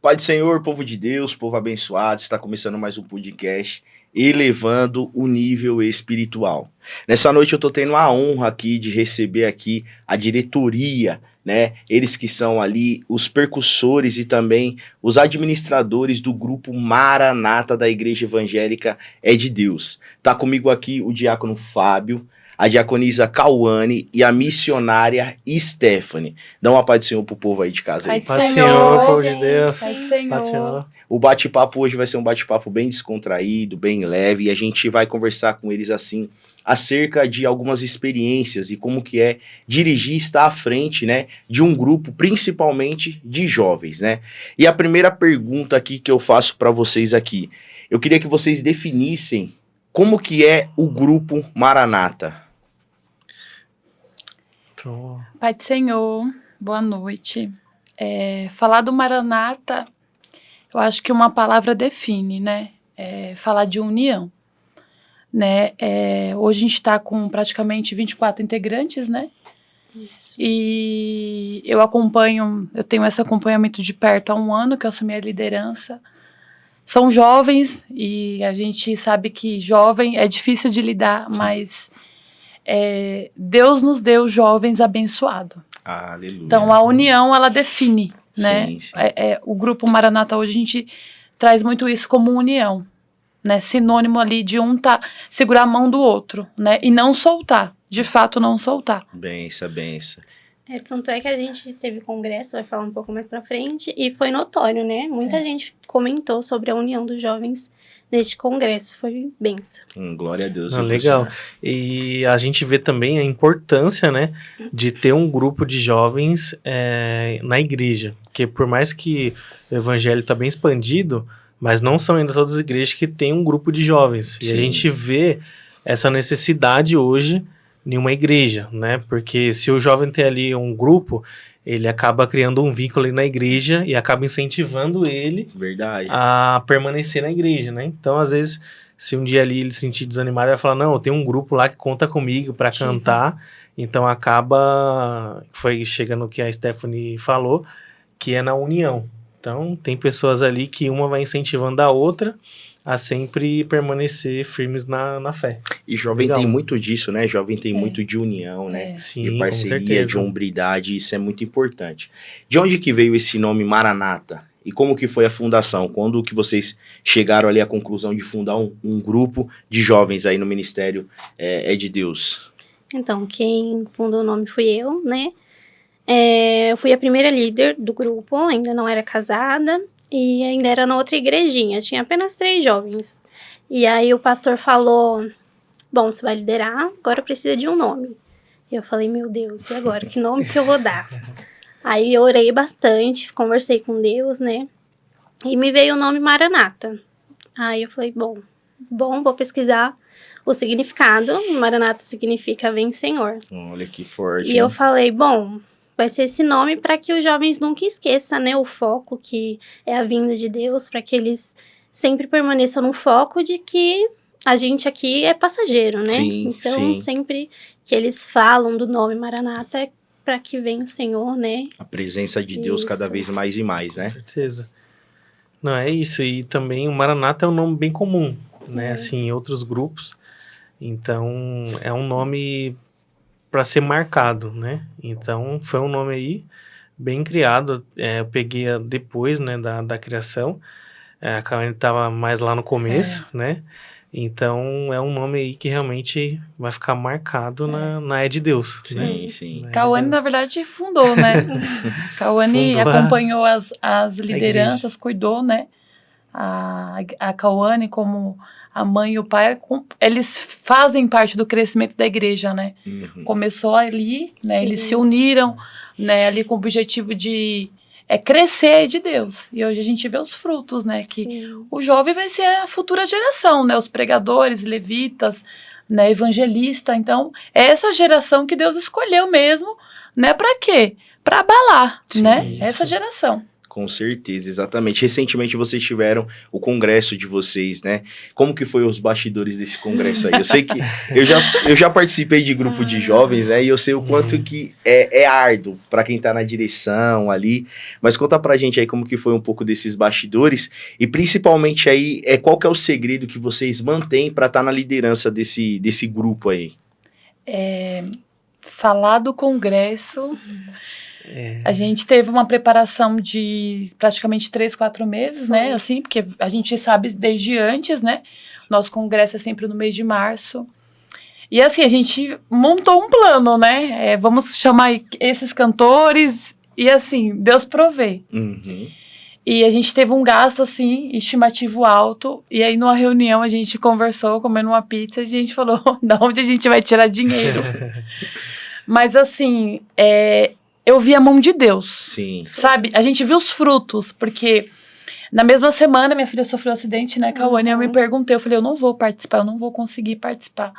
Pai do Senhor, povo de Deus, povo abençoado, está começando mais um podcast Elevando o Nível Espiritual. Nessa noite eu estou tendo a honra aqui de receber aqui a diretoria, né? Eles que são ali os percussores e também os administradores do grupo Maranata da Igreja Evangélica É de Deus. Tá comigo aqui o diácono Fábio, a diaconisa Cauane e a missionária Stephanie. Dá uma paz do Senhor pro povo aí de casa. Aí. Paz do Senhor, povo de Deus. Paz do Senhor. O bate-papo hoje vai ser um bate-papo bem descontraído, bem leve, e a gente vai conversar com eles assim, acerca de algumas experiências e como que é dirigir, estar à frente, né, de um grupo, principalmente de jovens, né? E a primeira pergunta aqui que eu faço para vocês aqui, eu queria que vocês definissem como que é o grupo Maranata. Pai do Senhor, boa noite. Falar do Maranata, eu acho que uma palavra define, né? Falar de união, né? Hoje a gente está com praticamente 24 integrantes, né? Isso. E eu tenho esse acompanhamento de perto há 1 ano que eu assumi a liderança. São jovens e a gente sabe que jovem é difícil de lidar, mas Deus nos deu jovens abençoados. Aleluia. Então a união, ela define, né? Sim, sim. O grupo Maranata hoje a gente traz muito isso como união, né? Sinônimo ali de segurar a mão do outro, né? E não soltar, de fato não soltar. Benção. Tanto é que a gente teve congresso, vai falar um pouco mais pra frente, e foi notório, né? Muita gente comentou sobre a união dos jovens neste congresso, foi benção. Glória a Deus. Legal. E a gente vê também a importância, né, de ter um grupo de jovens na igreja, porque por mais que o evangelho está bem expandido, mas não são ainda todas as igrejas que têm um grupo de jovens. Sim. E a gente vê essa necessidade hoje em uma igreja, né? Porque se o jovem tem ali um grupo, ele acaba criando um vínculo ali na igreja e acaba incentivando ele a permanecer na igreja, né? Então, às vezes, se um dia ali ele se sentir desanimado, ele vai falar, não, eu tenho um grupo lá que conta comigo para cantar. Então, foi chegando o que a Stephanie falou, que é na união. Então, tem pessoas ali que uma vai incentivando a outra a sempre permanecer firmes na fé. E jovem tem muito disso, né? Jovem tem muito de união, né? Sim, de parceria, de hombridade, isso é muito importante. De onde que veio esse nome Maranata? E como que foi a fundação? Quando que vocês chegaram ali à conclusão de fundar um grupo de jovens aí no Ministério É de Deus? Então, quem fundou o nome fui eu, né? Eu fui a primeira líder do grupo, ainda não era casada. E ainda era na outra igrejinha, tinha apenas 3 jovens. E aí o pastor falou, bom, você vai liderar, agora precisa de um nome. E eu falei, meu Deus, e agora? Que nome que eu vou dar? Aí eu orei bastante, conversei com Deus, né? E me veio o nome Maranata. Aí eu falei, bom, vou pesquisar o significado. Maranata significa vem Senhor. Olha que forte. E eu falei, bom, vai ser esse nome para que os jovens nunca esqueçam, né, o foco que é a vinda de Deus, para que eles sempre permaneçam no foco de que a gente aqui é passageiro, né? Sim, então, sempre que eles falam do nome Maranata é para que venha o Senhor, né? A presença de Deus cada vez mais e mais, né? Com certeza. Não, é isso. E também o Maranata é um nome bem comum, né? Assim, em outros grupos. Então, é um nome para ser marcado, né? Então, foi um nome aí bem criado. Eu peguei depois, né, da criação. A Cauane estava mais lá no começo, né? Então, é um nome aí que realmente vai ficar marcado na É de Deus. Sim, né? sim. Cauane, na verdade, fundou, né? Cauane acompanhou as lideranças, cuidou, né? A Cauane, como a mãe e o pai, eles fazem parte do crescimento da igreja, né? Uhum. Começou ali, né? Eles se uniram, né? Ali com o objetivo de crescer de Deus. E hoje a gente vê os frutos, né? Que o jovem vai ser a futura geração, né? Os pregadores, levitas, né? Evangelista. Então, é essa geração que Deus escolheu mesmo, né? Para quê? Para abalar, né? Isso. Essa geração. Com certeza, exatamente. Recentemente vocês tiveram o congresso de vocês, né? Como que foi os bastidores desse congresso aí? Eu sei que eu já participei de grupo de jovens, né? E eu sei o quanto que é árduo para quem tá na direção ali. Mas conta pra gente aí como que foi um pouco desses bastidores e principalmente aí, qual que é o segredo que vocês mantêm para estar na liderança desse grupo aí? Falar do congresso... A gente teve uma preparação de praticamente 3, 4 meses, né? Assim, porque a gente sabe desde antes, né? Nosso congresso é sempre no mês de março. E assim, a gente montou um plano, né? Vamos chamar esses cantores e assim, Deus provê. Uhum. E a gente teve um gasto, assim, estimativo alto. E aí, numa reunião, a gente conversou, comendo uma pizza, e a gente falou, da onde a gente vai tirar dinheiro? Mas assim, eu vi a mão de Deus. Sim. Sabe? A gente viu os frutos, porque na mesma semana minha filha sofreu um acidente, né, Cauane? Eu me perguntei, eu falei, eu não vou participar, eu não vou conseguir participar.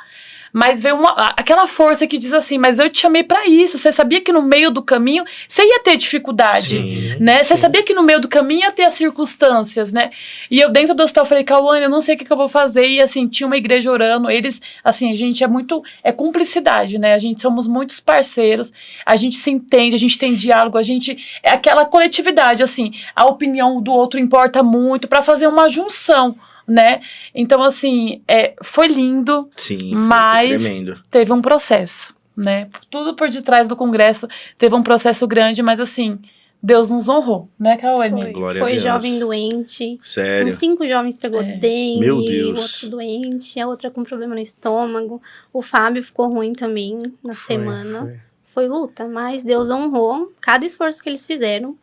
Mas veio aquela força que diz assim, mas eu te chamei pra isso. Você sabia que no meio do caminho você ia ter dificuldade, Sim, né? Você sim. sabia que no meio do caminho ia ter as circunstâncias, né? E eu dentro do hospital falei, Cauane, eu não sei o que eu vou fazer. E assim, tinha uma igreja orando. Eles, assim, a gente é cumplicidade, né? A gente somos muitos parceiros, a gente se entende, a gente tem diálogo, a gente é aquela coletividade, assim, a opinião do outro importa muito pra fazer uma junção, né? Então, assim, foi lindo. Sim, mas foi tremendo. teve um processo, né? Tudo por detrás do congresso teve um processo grande, mas assim, Deus nos honrou, né, Cauane? Glória a Foi Deus. jovem doente. Sério. Uns 5 jovens pegou dengue, Meu o Deus. outro doente, a outra com problema no estômago. O Fábio ficou ruim também na semana. Foi luta, mas Deus honrou cada esforço que eles fizeram,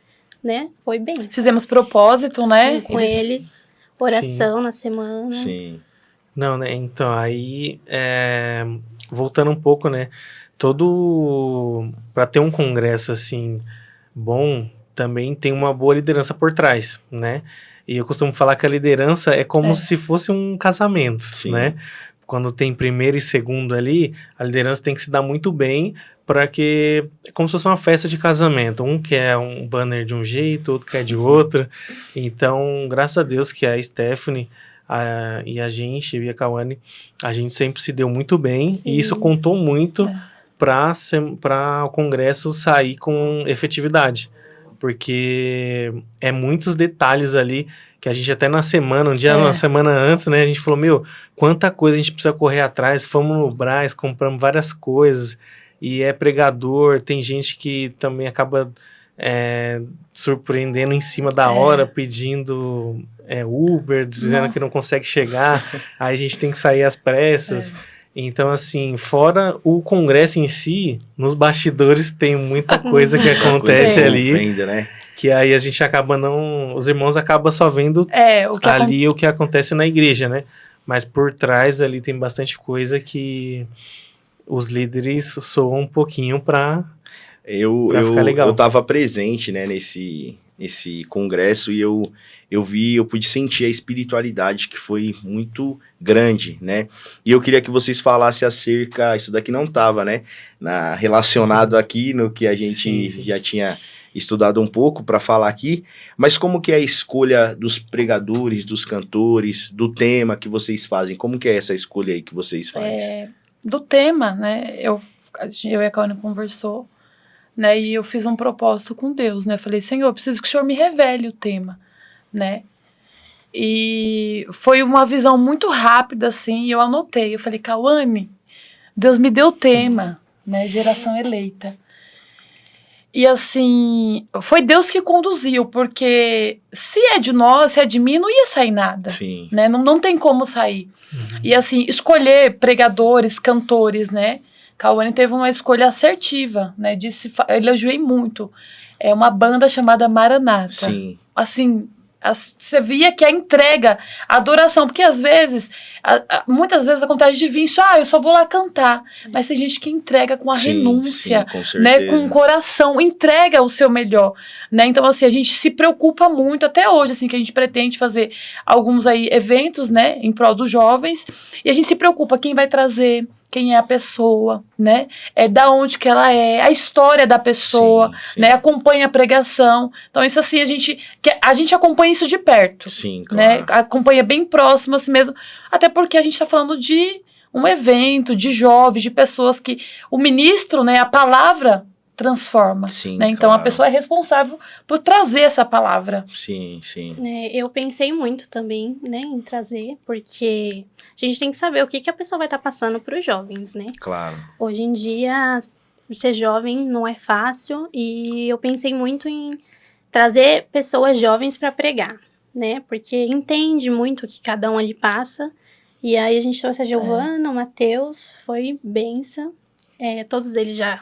né? Foi bem. Fizemos propósito, né? Sim, com eles. Oração na semana. Sim. Não, né? Então, aí, voltando um pouco, né? Para ter um congresso, assim, bom, também tem uma boa liderança por trás, né? E eu costumo falar que a liderança é como se fosse um casamento, Sim. né? Quando tem primeiro e segundo ali, a liderança tem que se dar muito bem para que é como se fosse uma festa de casamento. Um quer um banner de um jeito, outro quer de outro. Então, graças a Deus que a Stephanie e a gente, eu e a Cauane, a gente sempre se deu muito bem. Sim. E isso contou muito para o congresso sair com efetividade. Porque é muitos detalhes ali que a gente até na semana, uma semana antes, né, a gente falou, quanta coisa a gente precisa correr atrás, fomos no Brás, compramos várias coisas, e é pregador, tem gente que também acaba surpreendendo em cima da hora, pedindo Uber, dizendo que não consegue chegar, aí a gente tem que sair às pressas. Então, assim, fora o congresso em si, nos bastidores tem muita coisa que acontece ali. Ainda, né? Que aí a gente acaba os irmãos acabam só vendo o que acontece na igreja, né? Mas por trás ali tem bastante coisa que os líderes soam um pouquinho pra ficar legal. Eu tava presente, né, nesse congresso e eu pude sentir a espiritualidade que foi muito grande, né? E eu queria que vocês falassem acerca, isso daqui não tava, né, relacionado aqui no que a gente já tinha estudado um pouco para falar aqui, mas como que é a escolha dos pregadores, dos cantores, do tema que vocês fazem? Como que é essa escolha aí que vocês fazem? Do tema, né? Eu e a Cauane conversou, né? E eu fiz um propósito com Deus, né? Falei, Senhor, eu preciso que o Senhor me revele o tema, né? E foi uma visão muito rápida, assim, e eu anotei. Eu falei, Cauane, Deus me deu o tema, né? Geração eleita. E assim, foi Deus que conduziu, porque se é de nós, se é de mim, não ia sair nada. Sim. Né? Não tem como sair. E assim, escolher pregadores, cantores, né? Cauane teve uma escolha assertiva, né? Eu elogiei muito. É uma banda chamada Maranata. Sim. Assim, você via que a entrega, a adoração, porque às vezes, muitas vezes acontece de vir, eu só vou lá cantar, mas tem gente que entrega com a renúncia, com né, com o coração, entrega o seu melhor, né, então assim, a gente se preocupa muito, até hoje, assim, que a gente pretende fazer alguns aí eventos, né, em prol dos jovens, e a gente se preocupa quem vai trazer, quem é a pessoa, né? Da onde que ela é, a história da pessoa, Sim. né? Acompanha a pregação. Então, isso assim, a gente acompanha isso de perto. Sim, Né? claro. Acompanha bem próximo assim mesmo, até porque a gente está falando de um evento, de jovens, de pessoas que o ministro, né, a palavra transforma. Sim, Né? Então, claro. a pessoa é responsável por trazer essa palavra. Sim, sim. Eu pensei muito também, né, em trazer, porque a gente tem que saber o que a pessoa vai estar passando para os jovens, né? Claro. Hoje em dia, ser jovem não é fácil e eu pensei muito em trazer pessoas jovens para pregar, né? Porque entende muito o que cada um ali passa. E aí a gente trouxe a Giovana, o Matheus, foi benção. Todos eles a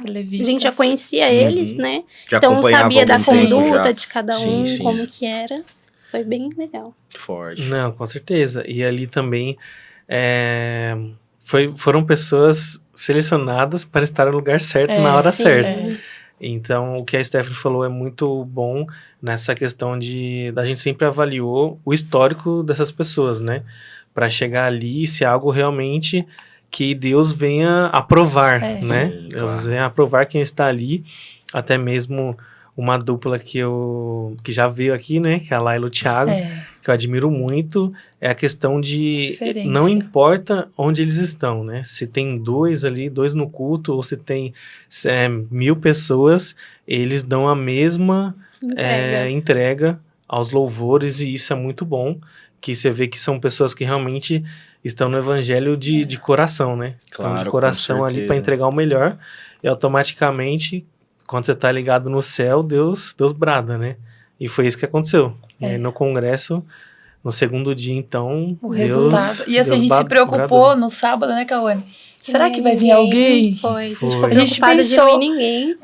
gente já conhecia eles, né? Já então acompanhava sabia da algum tempo conduta já. de cada Sim, um, sim. como que era. Foi bem legal. Forte. Não, com certeza. E ali também foram pessoas selecionadas para estar no lugar certo na hora sim. certa. Então, o que a Stephanie falou é muito bom nessa questão da gente sempre avaliou o histórico dessas pessoas, né? Para chegar ali, se é algo realmente que Deus venha aprovar, né? Sim, Deus claro. venha aprovar quem está ali, até mesmo uma dupla que já veio aqui, né? Que é a Laila e o Thiago, que eu admiro muito, é a questão de Diferença. não importa onde eles estão, né? Se tem dois no culto, ou se tem 1000 pessoas, eles dão a mesma entrega aos louvores, e isso é muito bom, que você vê que são pessoas que realmente estão no evangelho de coração, né? Claro, estão de coração com ali para certeza. entregar o melhor, e automaticamente, quando você tá ligado no céu, Deus brada, né? E foi isso que aconteceu. E aí no congresso, no segundo dia, então, o resultado. E assim, a gente se preocupou bradou. no sábado, né, Cauane? Será Não que ia vai vir ninguém. alguém? Foi. A gente Foi. ficou A gente preocupada de não pensou- ir ninguém.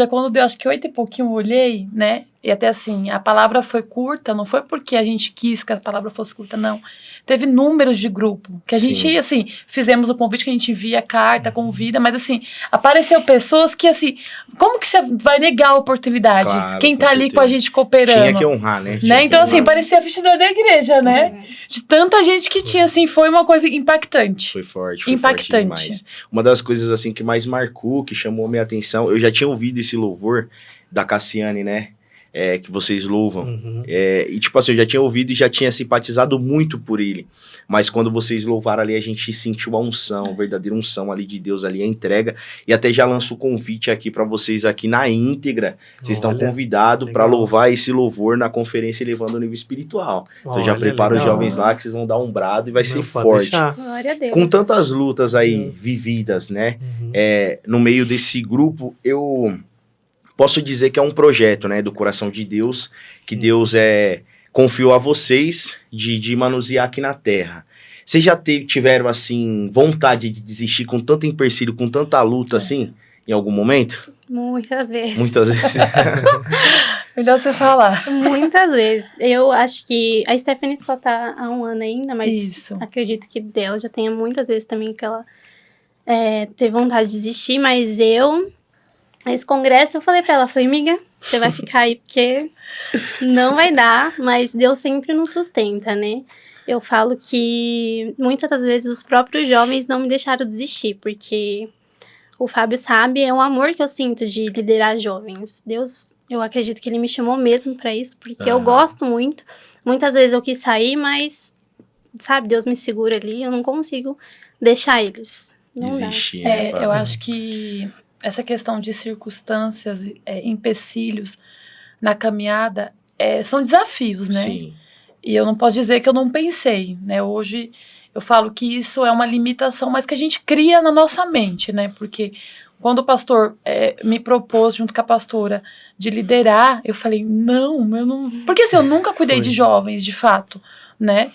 Quando deu acho que 8 e pouquinho, eu olhei, né? E até assim, a palavra foi curta, não foi porque a gente quis que a palavra fosse curta, não. Teve números de grupo, que a Sim. gente, assim, fizemos o convite, que a gente envia carta, convida, mas assim, apareceu pessoas que, assim, como que você vai negar a oportunidade? Claro, Quem com tá ali certeza. com a gente cooperando? Tinha que honrar, né? Tinha Né? que Então, assim, honrar. parecia a vestidura da igreja, né? De tanta gente que tinha, assim, foi uma coisa impactante. Foi forte Impactante. demais. Uma das coisas, assim, que mais marcou, que chamou minha atenção, eu já tinha ouvido esse louvor da Cassiane, né? Que vocês louvam. Uhum. E tipo assim, eu já tinha ouvido e já tinha simpatizado muito por ele. Mas quando vocês louvaram ali, a gente sentiu a unção, a verdadeira unção ali de Deus ali, a entrega. E até já lanço o convite aqui para vocês aqui na íntegra. Vocês estão Olha, convidados para legal. louvar esse louvor na conferência Elevando o Nível Espiritual. Então já Olha, prepara os legal. jovens lá que vocês vão dar um brado e vai ser Não, pode forte. deixar. Glória a Deus. Com tantas lutas aí Deus. vividas, né? Uhum. No meio desse grupo, eu posso dizer que é um projeto, né, do coração de Deus, que Deus confiou a vocês de manusear aqui na Terra. Vocês já tiveram, assim, vontade de desistir com tanto empecilho, com tanta luta, assim, em algum momento? Muitas vezes. Muitas vezes. Melhor você falar. Muitas vezes. Eu acho que a Stephanie só tá há 1 ano ainda, mas Isso. acredito que dela já tenha muitas vezes também que ela teve vontade de desistir, mas nesse congresso eu falei pra ela, amiga, você vai ficar aí porque não vai dar, mas Deus sempre nos sustenta, né? Eu falo que muitas das vezes os próprios jovens não me deixaram desistir, porque o Fábio sabe, é um amor que eu sinto de liderar jovens. Deus, eu acredito que ele me chamou mesmo pra isso, porque eu gosto muito. Muitas vezes eu quis sair, mas, sabe, Deus me segura ali, eu não consigo deixar eles. Não Desistir, dá. né? Eu acho que essa questão de circunstâncias, empecilhos na caminhada, são desafios, né? Sim. E eu não posso dizer que eu não pensei, né? Hoje eu falo que isso é uma limitação, mas que a gente cria na nossa mente, né? Porque quando o pastor me propôs, junto com a pastora, de liderar, eu falei, não, eu não... Porque assim, eu nunca cuidei de jovens, de fato, né?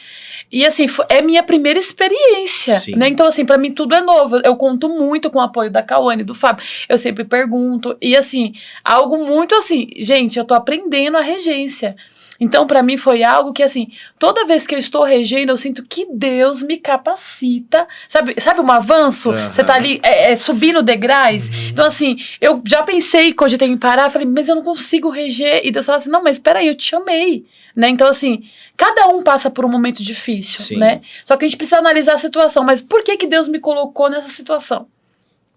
E assim, é minha primeira experiência, Sim. né? Então assim, pra mim tudo é novo. Eu conto muito com o apoio da Cauane, do Fábio. Eu sempre pergunto. E assim, algo muito assim, gente, eu tô aprendendo a regência. Então, para mim, foi algo que, assim, toda vez que eu estou regendo, eu sinto que Deus me capacita. Sabe um avanço? Você tá ali subindo degraus. Então, assim, eu já pensei, cogitei em parar, falei, mas eu não consigo reger. E Deus fala assim, não, mas peraí, eu te amei. Né? Então, assim, cada um passa por um momento difícil, Sim. né? Só que a gente precisa analisar a situação. Mas por que Deus me colocou nessa situação?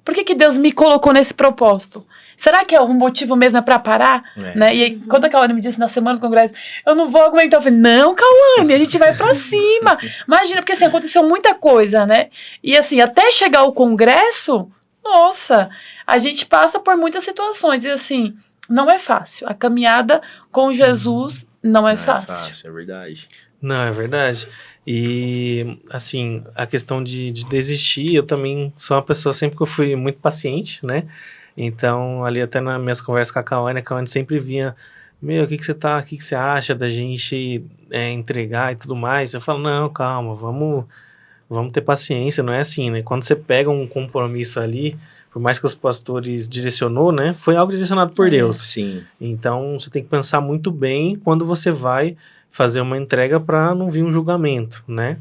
Por que Deus me colocou nesse propósito? Será que o motivo mesmo é para parar? Né? E aí, quando a Cauane me disse na semana do congresso, eu não vou aguentar, eu falei, não, Cauane, a gente vai para cima. Imagina, porque assim, aconteceu muita coisa, né? E assim, até chegar ao congresso, nossa, a gente passa por muitas situações. E assim, não é fácil. A caminhada com Jesus não é fácil. É verdade. Não, é verdade. E, assim, a questão de desistir, eu também sou uma pessoa sempre que eu fui muito paciente, né? Então, ali até nas minhas conversas com a Cauane sempre vinha, o que você acha da gente entregar e tudo mais? Eu falo, não, calma, vamos ter paciência, não é assim, né? Quando você pega um compromisso ali, por mais que os pastores direcionou, né? Foi algo direcionado por Deus. Sim. Então, você tem que pensar muito bem quando você vai fazer uma entrega para não vir um julgamento, né?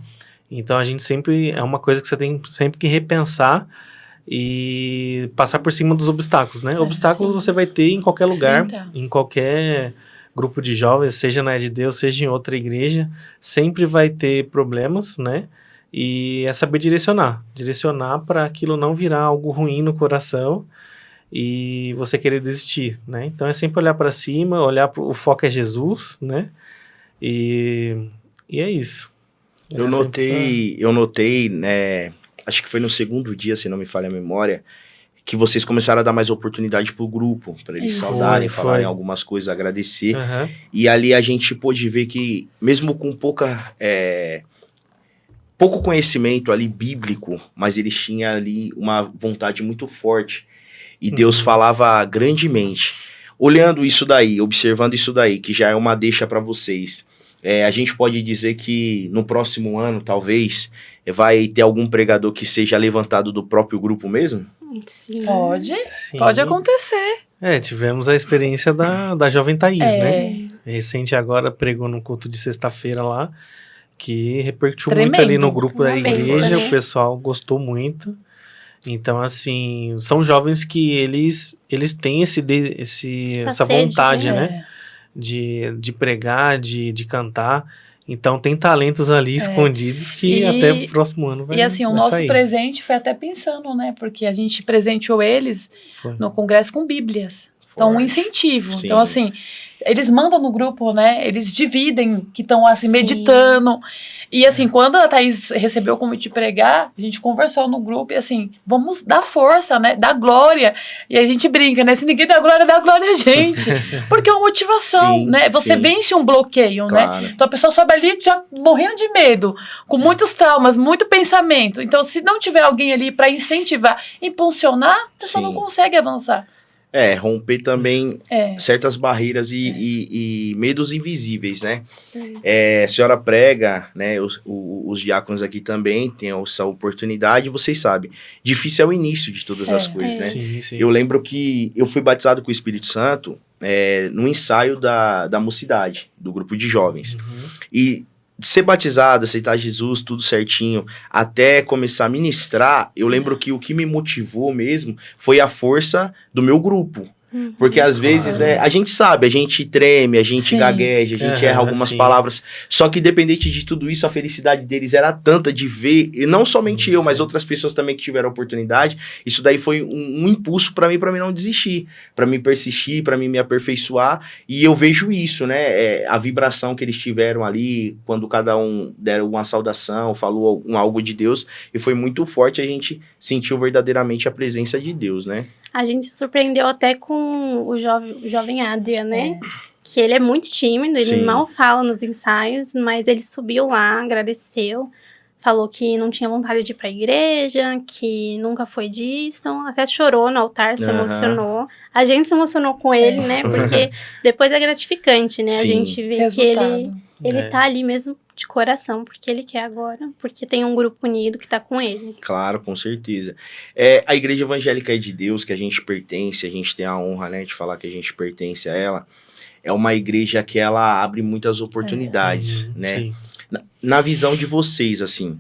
Então, a gente sempre, é uma coisa que você tem sempre que repensar e passar por cima dos obstáculos, né? Obstáculos você vai ter em qualquer lugar, em qualquer grupo de jovens, seja na de Deus, seja em outra igreja, sempre vai ter problemas, né? E é saber direcionar para aquilo não virar algo ruim no coração e você querer desistir, né? Então é sempre olhar para cima, o foco é Jesus, né? E é isso. Eu notei, né? Acho que foi no segundo dia, se não me falha a memória, que vocês começaram a dar mais oportunidade pro grupo, para eles saudarem, falarem algumas coisas, agradecer. E ali a gente pôde ver que, mesmo com pouco conhecimento ali bíblico, mas eles tinham ali uma vontade muito forte. E Deus falava grandemente. Olhando isso daí, observando isso daí, que já é uma deixa para vocês, a gente pode dizer que no próximo ano, talvez, vai ter algum pregador que seja levantado do próprio grupo mesmo? Sim. Pode acontecer. Tivemos a experiência da jovem Thaís, né? Recente agora pregou no culto de sexta-feira lá, que repercutiu muito ali no grupo da igreja, o pessoal gostou muito. Então, assim, são jovens que eles têm essa vontade, né? De pregar, de cantar. Então, tem talentos ali escondidos que até o próximo ano vai sair. E assim, o nosso presente foi até pensando, né? Porque a gente presenteou eles no congresso com bíblias. Então, um incentivo. Sim. Então, assim, eles mandam no grupo, né? Eles dividem, que estão, assim, meditando. E, assim, quando a Thaís recebeu o convite de pregar, a gente conversou no grupo e, assim, vamos dar força, né? Dar glória. E a gente brinca, né? Se ninguém dá glória a gente. Porque é uma motivação, né? Você vence um bloqueio, né? Então, a pessoa sobe ali já morrendo de medo, com muitos traumas, muito pensamento. Então, se não tiver alguém ali para incentivar, impulsionar, a pessoa não consegue avançar. Romper também certas barreiras e medos invisíveis, né? A senhora prega, né? Os diáconos aqui também têm essa oportunidade, vocês sabem. Difícil é o início de todas as coisas, né? Sim. Eu lembro que eu fui batizado com o Espírito Santo no ensaio da mocidade, do grupo de jovens. E ser batizado, aceitar Jesus, tudo certinho, até começar a ministrar, eu lembro que o que me motivou mesmo foi a força do meu grupo. Porque às vezes, né, a gente sabe, a gente treme, a gente gagueja, a gente erra algumas palavras. Só que independente de tudo isso, a felicidade deles era tanta de ver, e não somente eu, mas outras pessoas também que tiveram oportunidade. Isso daí foi um impulso para mim não desistir, para mim persistir, para mim me aperfeiçoar. E eu vejo isso, né, a vibração que eles tiveram ali, quando cada um deram uma saudação, falou algo de Deus, e foi muito forte, a gente sentiu verdadeiramente a presença de Deus, né? A gente se surpreendeu até com o jovem Adrian, né? Que ele é muito tímido, ele mal fala nos ensaios, mas ele subiu lá, agradeceu, falou que não tinha vontade de ir pra igreja, que nunca foi disso, até chorou no altar, se emocionou. A gente se emocionou com ele, né? Porque depois é gratificante, né? A gente vê resultado. Que ele tá ali mesmo de coração, porque ele quer agora, porque tem um grupo unido que tá com ele. Claro, com certeza. A Igreja Evangélica é de Deus, que a gente pertence, a gente tem a honra, né, de falar que a gente pertence a ela. é uma igreja que ela abre muitas oportunidades, né? Sim. Na visão de vocês, assim,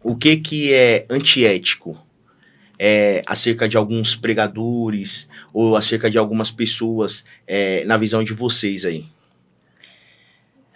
o que é antiético? Acerca de alguns pregadores ou acerca de algumas pessoas, na visão de vocês aí?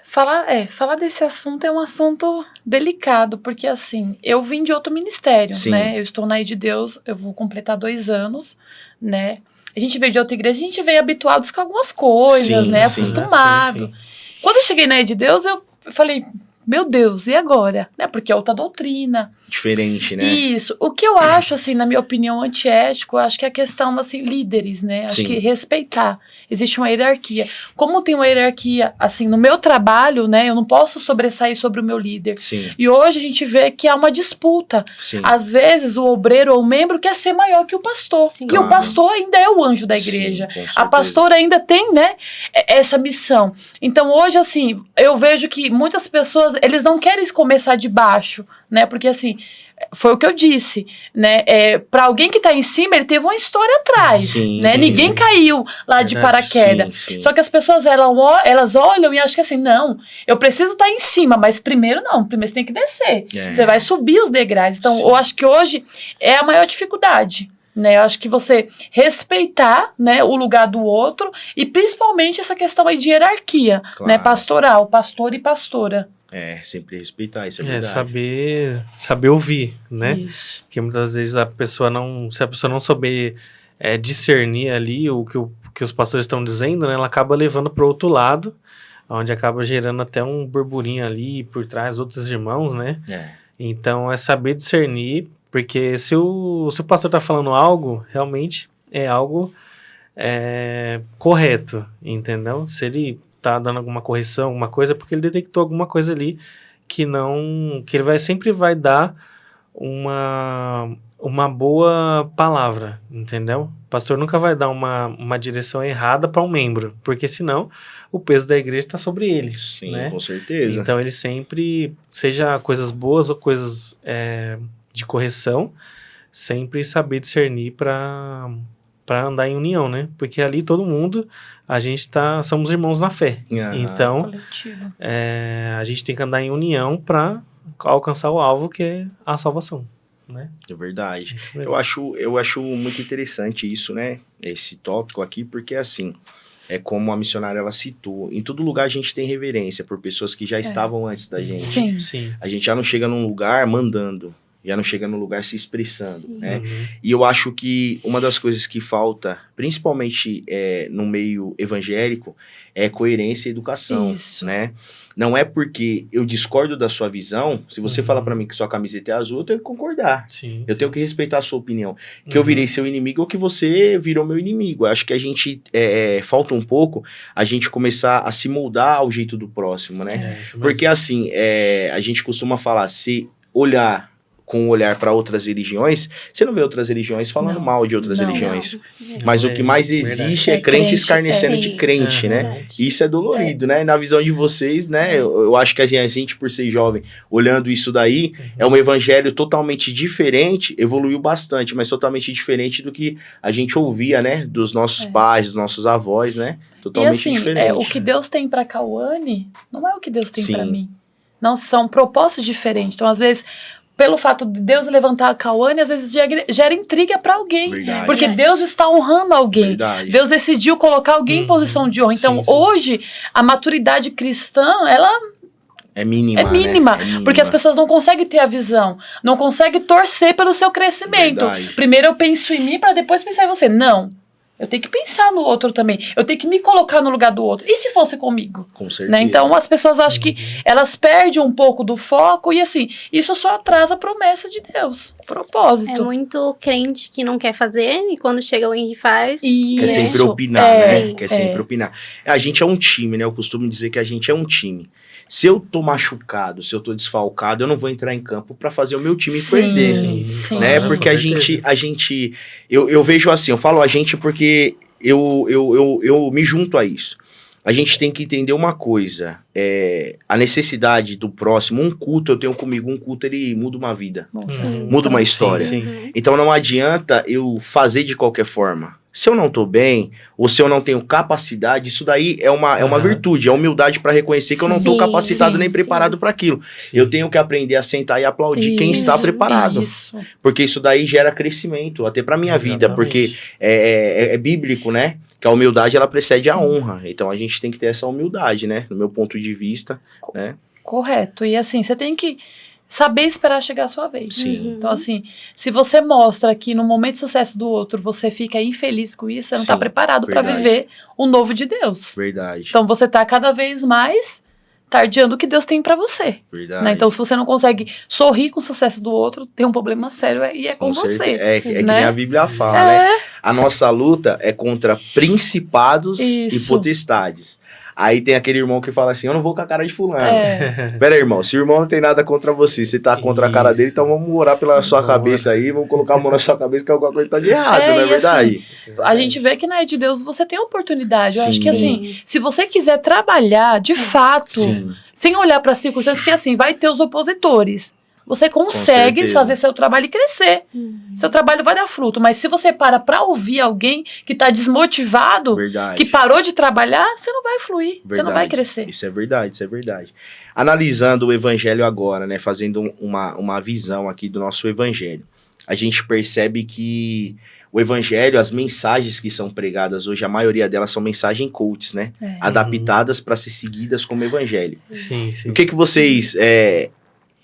Falar desse assunto é um assunto delicado, porque assim, eu vim de outro ministério, Sim. né? Eu estou na de Deus, eu vou completar 2 anos, né? A gente veio de outra igreja, a gente veio habituados com algumas coisas, Sim, né? sim. Acostumado. Sim. Quando eu cheguei na de Deus, eu falei, meu Deus, e agora? Né? Porque é outra doutrina. Diferente, né? Isso. O que eu acho, assim, na minha opinião, antiético, eu acho que é a questão, assim, líderes, né? Acho Sim. que respeitar. Existe uma hierarquia. Como tem uma hierarquia, assim, no meu trabalho, né? Eu não posso sobressair sobre o meu líder. Sim, E hoje a gente vê que há uma disputa. sim. Às vezes, o obreiro ou o membro quer ser maior que o pastor. Sim. E Claro. o pastor ainda é o anjo da igreja. Sim, com A certeza. pastora ainda tem, né, essa missão. Então, hoje, assim, eu vejo que muitas pessoas, eles não querem começar de baixo, né? Porque, assim, foi o que eu disse, né? Para alguém que tá em cima, ele teve uma história atrás, Sim, né? sim. Ninguém caiu lá de Verdade. paraquedas. Sim, sim. Só que as pessoas, elas olham e acham que assim, não, eu preciso estar em cima, mas primeiro não, primeiro você tem que descer. Você vai subir os degraus. Então, Sim. eu acho que hoje é a maior dificuldade, né? Eu acho que você respeitar, né, o lugar do outro e principalmente essa questão aí de hierarquia, Claro. né, pastoral, pastor e pastora. Sempre respeitar, isso é É, verdade. saber ouvir, né? Isso. Porque muitas vezes se a pessoa não souber discernir ali o que os pastores estão dizendo, né? Ela acaba levando para o outro lado, onde acaba gerando até um burburinho ali por trás, outros irmãos, né? Então, é saber discernir, porque se o pastor está falando algo, realmente é algo correto, entendeu? Se ele tá dando alguma correção, alguma coisa, é porque ele detectou alguma coisa ali que ele sempre vai dar uma boa palavra, entendeu? O pastor nunca vai dar uma direção errada para um membro, porque senão o peso da igreja está sobre ele, Sim, né? com certeza. Então ele sempre, seja coisas boas ou coisas de correção, sempre saber discernir para andar em união, né? Porque ali todo mundo, somos irmãos na fé. Aham. Então, Coletivo. a gente tem que andar em união para alcançar o alvo, que é a salvação, né? É verdade. Isso mesmo. Eu acho muito interessante isso, né? Esse tópico aqui, porque assim, é como a missionária ela citou, em todo lugar a gente tem reverência por pessoas que já estavam antes da gente. Sim. Sim. A gente já não chega num lugar mandando, já não chega num lugar se expressando, Sim. né? Uhum. E eu acho que uma das coisas que falta, principalmente no meio evangélico, é coerência e educação, Isso. né? Não é porque eu discordo da sua visão, se você Uhum. falar pra mim que sua camiseta é azul, eu tenho que concordar. Sim. Eu tenho que respeitar a sua opinião. Que eu Uhum. virei seu inimigo ou que você virou meu inimigo. Acho que a gente, falta um pouco a gente começar a se moldar ao jeito do próximo, né? Isso mesmo. Porque assim, a gente costuma falar, se olhar com o olhar para outras religiões, você não vê outras religiões falando Não. mal de outras Não. religiões. Não. Mas É, o que mais verdade. existe é É crente crente, escarnecendo é. de crente, Sim. né? Verdade. Isso é dolorido, né? Na visão de vocês, né? Eu acho que a gente, por ser jovem, olhando isso daí, é um evangelho totalmente diferente, evoluiu bastante, mas totalmente diferente do que a gente ouvia, né? Dos nossos pais, dos nossos avós, né? E Totalmente assim, diferente. o que Deus tem para Cauane não é o que Deus tem Sim. para mim. Não, são propósitos diferentes. Então, às vezes, pelo fato de Deus levantar a Cauane, às vezes gera intriga para alguém. Verdade. Porque Deus está honrando alguém. Verdade. Deus decidiu colocar alguém em Uhum. posição de honra. Então, Sim, sim. hoje, a maturidade cristã, ela É mínima, é mínima, né? É mínima. porque as pessoas não conseguem ter a visão, não conseguem torcer pelo seu crescimento. Verdade. Primeiro eu penso em mim para depois pensar em você. Não. Eu tenho que pensar no outro também. Eu tenho que me colocar no lugar do outro. E se fosse comigo? Com certeza. Né? Então as pessoas acham que elas perdem um pouco do foco e assim, isso só atrasa a promessa de Deus, o É propósito. muito crente que não quer fazer e quando chega alguém que faz. E Quer Isso. sempre opinar, É, né? Quer sempre opinar. A gente é um time, né? Eu costumo dizer que a gente é um time. Se eu tô machucado, se eu tô desfalcado, eu não vou entrar em campo pra fazer o meu time Sim, perder. sim. Né? Claro, Porque com a gente, certeza. eu vejo assim, eu falo a gente porque eu me junto a isso. A gente tem que entender uma coisa, a necessidade do próximo, um culto, eu tenho comigo, um culto ele muda uma vida, Bom, Sim. muda uma história. Sim. Uhum. Então não adianta eu fazer de qualquer forma. Se eu não tô bem, ou se eu não tenho capacidade, isso daí é uma virtude, é humildade para reconhecer que eu não tô Sim, capacitado sim, nem sim. preparado para aquilo. Sim. Eu tenho que aprender a sentar e aplaudir quem está preparado. Isso. Porque isso daí gera crescimento, até para minha vida, Exatamente. porque é bíblico, né? Que a humildade, ela precede a Sim. honra. Então, a gente tem que ter essa humildade, né? No meu ponto de vista, né? Correto. E assim, você tem que saber esperar chegar a sua vez. Sim. Então, assim, se você mostra que no momento de sucesso do outro você fica infeliz com isso, você não está Sim, preparado para verdade. viver o novo de Deus. Verdade, Então, você está cada vez mais tardiando o que Deus tem para você. verdade. Né? Então, se você não consegue sorrir com o sucesso do outro, tem um problema sério e é com você. certeza. É sim, que né? nem a Bíblia fala, né? A nossa luta é contra principados e Isso. potestades. Aí tem aquele irmão que fala assim, eu não vou com a cara de fulano. É, Pera aí, irmão, se o irmão não tem nada contra você, você tá contra a cara dele, Isso. então vamos orar pela sua Vamos cabeça aí, vamos colocar a mão na sua cabeça que alguma coisa tá de errado, É, não é e verdade? a gente vê que na é de Deus você tem oportunidade. Eu acho que Sim. assim, se você quiser trabalhar de fato, Sim, sem olhar para as circunstâncias, porque assim, vai ter os opositores. Você consegue certeza. fazer seu trabalho e crescer. Seu trabalho vai dar fruto, mas se você para ouvir alguém que está desmotivado, verdade. que parou de trabalhar, você não vai fluir, você não vai Verdade. crescer. Isso é verdade, isso é verdade. Analisando o evangelho agora, né, fazendo uma visão aqui do nosso evangelho, a gente percebe que o evangelho, as mensagens que são pregadas hoje, a maioria delas são mensagens coaches, né? É. Adaptadas para ser seguidas como evangelho. Sim, sim. O que vocês,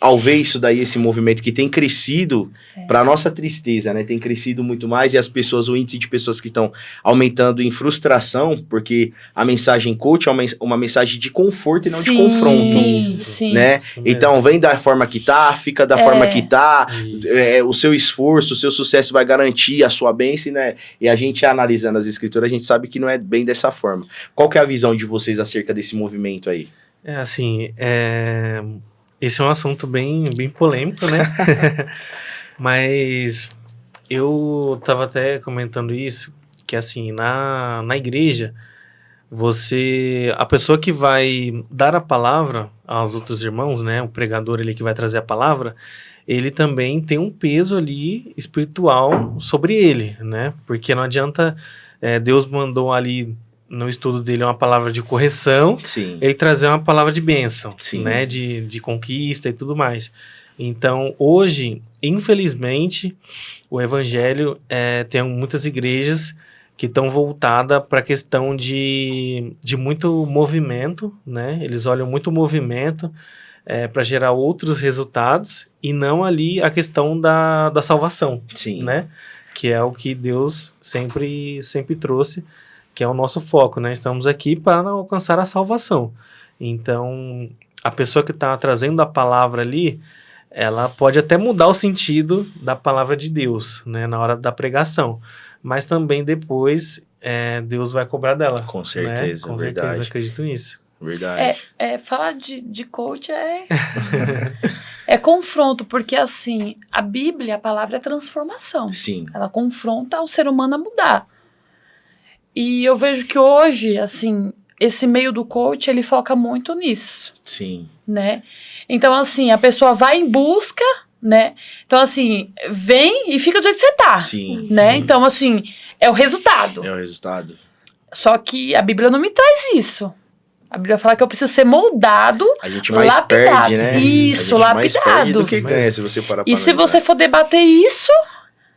ao ver isso daí, esse movimento que tem crescido, para nossa tristeza, né? Tem crescido muito mais e as pessoas, o índice de pessoas que estão aumentando em frustração, porque a mensagem coach é uma mensagem de conforto e não de confronto. Sim, Isso. sim. Né? Isso mesmo. Então, vem da forma que tá, fica da forma que tá, Isso. o seu esforço, o seu sucesso vai garantir a sua bênção, né? E a gente analisando as escrituras, a gente sabe que não é bem dessa forma. Qual que é a visão de vocês acerca desse movimento aí? É assim, esse é um assunto bem polêmico, né? Mas eu tava até comentando isso, que assim, na igreja, a pessoa que vai dar a palavra aos outros irmãos, né? O pregador ali que vai trazer a palavra, ele também tem um peso ali espiritual sobre ele, né? Porque não adianta, Deus mandou ali no estudo dele uma palavra de correção, Sim. ele trazer uma palavra de bênção, Sim. né, de conquista e tudo mais. Então, hoje, infelizmente, o evangelho tem muitas igrejas que estão voltadas para a questão de muito movimento, né? Eles olham muito movimento para gerar outros resultados e não ali a questão da salvação, Sim. né? Que é o que Deus sempre trouxe, que é o nosso foco, né? Estamos aqui para alcançar a salvação. Então, a pessoa que está trazendo a palavra ali, ela pode até mudar o sentido da palavra de Deus, né? Na hora da pregação. Mas também depois, Deus vai cobrar dela. Com certeza, né? Com verdade. certeza, acredito nisso. Verdade. Falar de coach é confronto, porque assim, a Bíblia, a palavra é transformação. Sim. Ela confronta o ser humano a mudar. E eu vejo que hoje, assim, esse meio do coach, ele foca muito nisso, Sim. né? Então, assim, a pessoa vai em busca, né? Então, assim, vem e fica do jeito que você tá, Sim. né? Sim. Então, assim, é o resultado. É o resultado. Só que a Bíblia não me traz isso. A Bíblia fala que eu preciso ser moldado, A gente mais lapidado. perde, né? Isso, a gente mais perde lapidado. do que ganha, se você parar pra E se analisar. você for debater isso,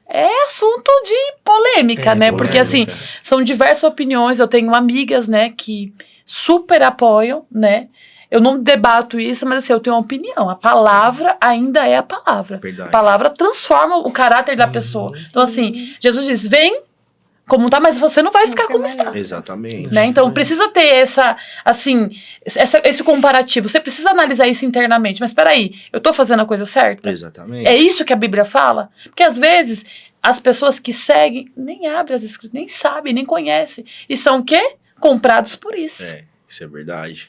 é assunto de polêmica, né? Porque, assim, são diversas opiniões. Eu tenho amigas, né, que super apoiam, né? Eu não debato isso, mas assim, eu tenho uma opinião. A palavra ainda é a palavra. Verdade. A palavra transforma o caráter da pessoa. Então, assim, Jesus diz, vem como tá, mas você não vai ficar como está. Exatamente. Né? Então, precisa ter esse comparativo. Você precisa analisar isso internamente. Mas peraí, eu tô fazendo a coisa certa? Exatamente. É isso que a Bíblia fala? Porque às vezes as pessoas que seguem nem abrem as escrituras, nem sabem, nem conhecem. E são o quê? Comprados por isso. Isso é verdade.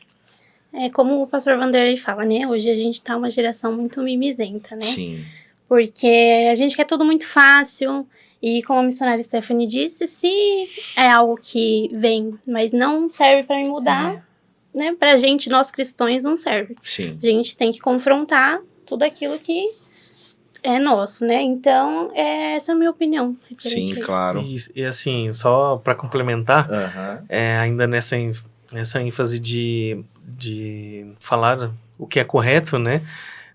Como o pastor Vanderlei fala, né? Hoje a gente tá uma geração muito mimizenta, né? Sim. Porque a gente quer tudo muito fácil. E como a missionária Stephanie disse, se é algo que vem, mas não serve para me mudar, né? Pra gente, nós cristãos, não serve. Sim. A gente tem que confrontar tudo aquilo que é nosso, né? Então, essa é a minha opinião. referente a Sim, isso. claro. E assim, só para complementar, Aham. ainda nessa ênfase de falar o que é correto, né?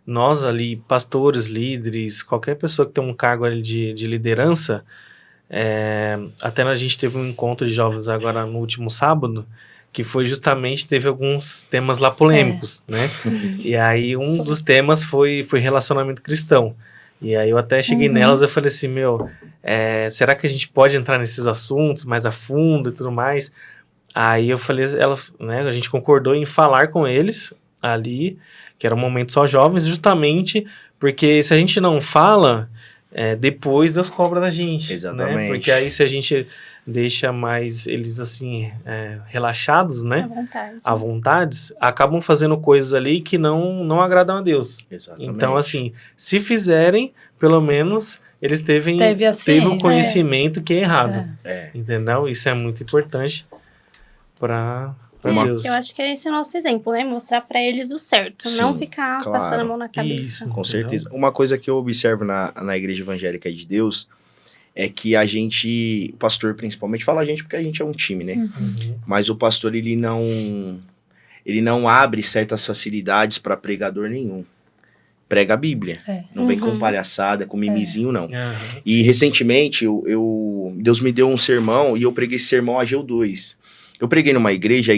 Nós ali, pastores, líderes, qualquer pessoa que tem um cargo ali de liderança, até a gente teve um encontro de jovens agora no último sábado, que foi justamente, teve alguns temas lá polêmicos, né? E aí um dos temas foi relacionamento cristão. E aí eu até cheguei nelas e falei assim, será que a gente pode entrar nesses assuntos mais a fundo e tudo mais? Aí eu falei, a gente concordou em falar com eles ali, que era um momento só jovens, justamente porque se a gente não fala, depois Deus cobra da gente. Exatamente. Né? Porque aí se a gente deixa mais eles assim, relaxados, né? À vontade, acabam fazendo coisas ali que não agradam a Deus. Exatamente. Então, assim, se fizerem, pelo menos eles teve um conhecimento que é errado. Entendeu? Isso é muito importante para Deus. Eu acho que esse é o nosso exemplo, né? Mostrar para eles o certo, Sim, não ficar claro. passando a mão na cabeça. Isso, Com certeza. Uma coisa que eu observo na Igreja Evangélica de Deus é que a gente, o pastor principalmente, fala a gente porque a gente é um time, né? Mas o pastor, ele não abre certas facilidades para pregador nenhum. Prega a Bíblia. Não vem com palhaçada, com mimizinho, não. E recentemente, Deus me deu um sermão e eu preguei esse sermão Ageu 2. Eu preguei numa igreja,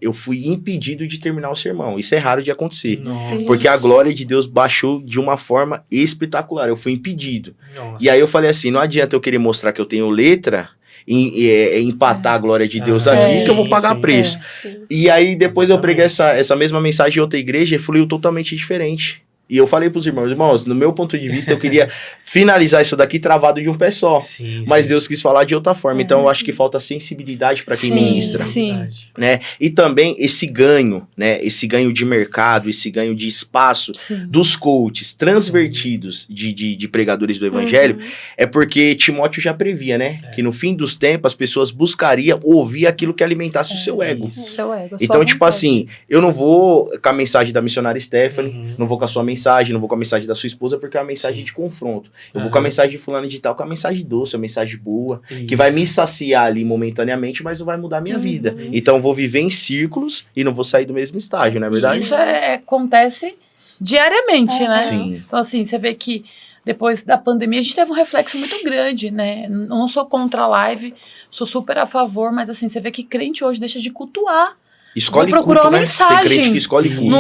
eu fui impedido de terminar o sermão. Isso é raro de acontecer. Nossa. Porque a glória de Deus baixou de uma forma espetacular. Eu fui impedido. Nossa. E aí eu falei assim, não adianta eu querer mostrar que eu tenho letra e empatar a glória de Deus aqui, que eu vou pagar preço. E aí depois eu preguei essa mesma mensagem em outra igreja e fluiu totalmente diferente. E eu falei pros irmãos, no meu ponto de vista, eu queria finalizar isso daqui travado de um pé só. Mas Deus quis falar de outra forma. Então, eu acho que falta sensibilidade para quem ministra. Né? E também esse ganho, né? Esse ganho de mercado, esse ganho de espaço dos coaches transvertidos de pregadores do evangelho, é porque Timóteo já previa, né? Que no fim dos tempos, as pessoas buscariam ouvir aquilo que alimentasse o seu ego. Então, tipo assim, eu não vou com a mensagem da missionária Stephanie, não vou com a sua mensagem, não vou com a mensagem da sua esposa, porque é uma mensagem de confronto. Eu vou com a mensagem de fulano de tal, com a mensagem doce, a mensagem boa, que vai me saciar ali momentaneamente, mas não vai mudar a minha vida. Então eu vou viver em círculos e não vou sair do mesmo estágio, não é verdade? Isso acontece diariamente, né? Sim. Então assim, você vê que depois da pandemia a gente teve um reflexo muito grande, né? Não sou contra a live, sou super a favor, mas assim, você vê que crente hoje deixa de cultuar. Escolhe vou procurar culto, uma né? mensagem. Tem crente que escolhe culto.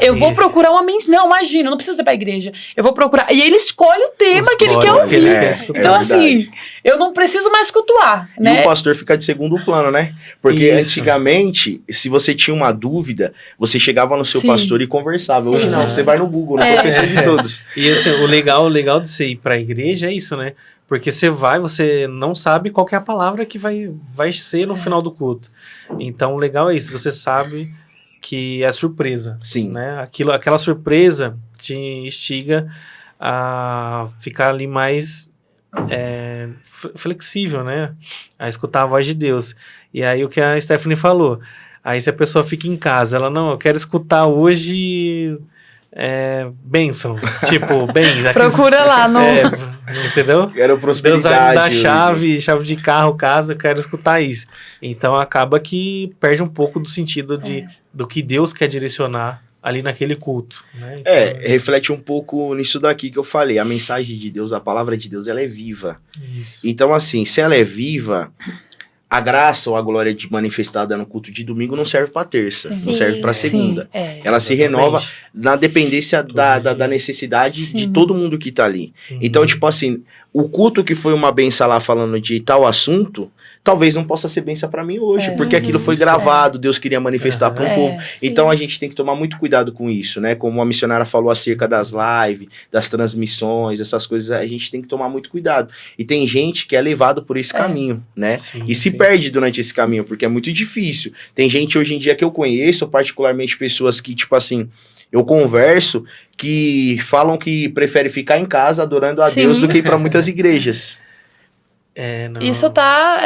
Eu vou procurar uma mensagem. Não, imagina, eu não preciso ir pra igreja. Eu vou procurar. E ele escolhe o tema que ele quer ouvir. Então, assim, eu não preciso mais cultuar, né? E o pastor fica de segundo plano, né? Porque antigamente, se você tinha uma dúvida, você chegava no seu pastor e conversava. Hoje não, você vai no Google, no professor de todos. E assim, o legal de você ir pra igreja é isso, né? Porque você não sabe qual que é a palavra que vai ser no final do culto. Então, o legal é isso, você sabe que é surpresa. Sim. Né? Aquela surpresa te instiga a ficar ali mais flexível, né? A escutar a voz de Deus. E aí, o que a Stephanie falou, aí se a pessoa fica em casa, ela, não, eu quero escutar hoje... bênção, tipo, procura lá no... entendeu? Quero prosperidade. Deus vai me dar chave de carro, casa, eu quero escutar isso. Então acaba que perde um pouco do sentido do que Deus quer direcionar ali naquele culto. Né? Então, reflete um pouco nisso daqui que eu falei. A mensagem de Deus, a palavra de Deus, ela é viva. Isso. Então, assim, se ela é viva... A graça ou a glória manifestada no culto de domingo não serve para terça, não serve para segunda. Ela se renova na dependência da necessidade de todo mundo que tá ali. Então, tipo assim, o culto que foi uma benção lá falando de tal assunto, talvez não possa ser benção para mim hoje, porque aquilo foi gravado, Deus queria manifestar para um povo. Então a gente tem que tomar muito cuidado com isso, né? Como a missionária falou acerca das lives, das transmissões, essas coisas, a gente tem que tomar muito cuidado. E tem gente que é levado por esse caminho, né? E se perde durante esse caminho, porque é muito difícil. Tem gente hoje em dia que eu conheço, particularmente pessoas que, tipo assim, eu converso, que falam que prefere ficar em casa adorando a Deus do que ir para muitas igrejas. Isso tá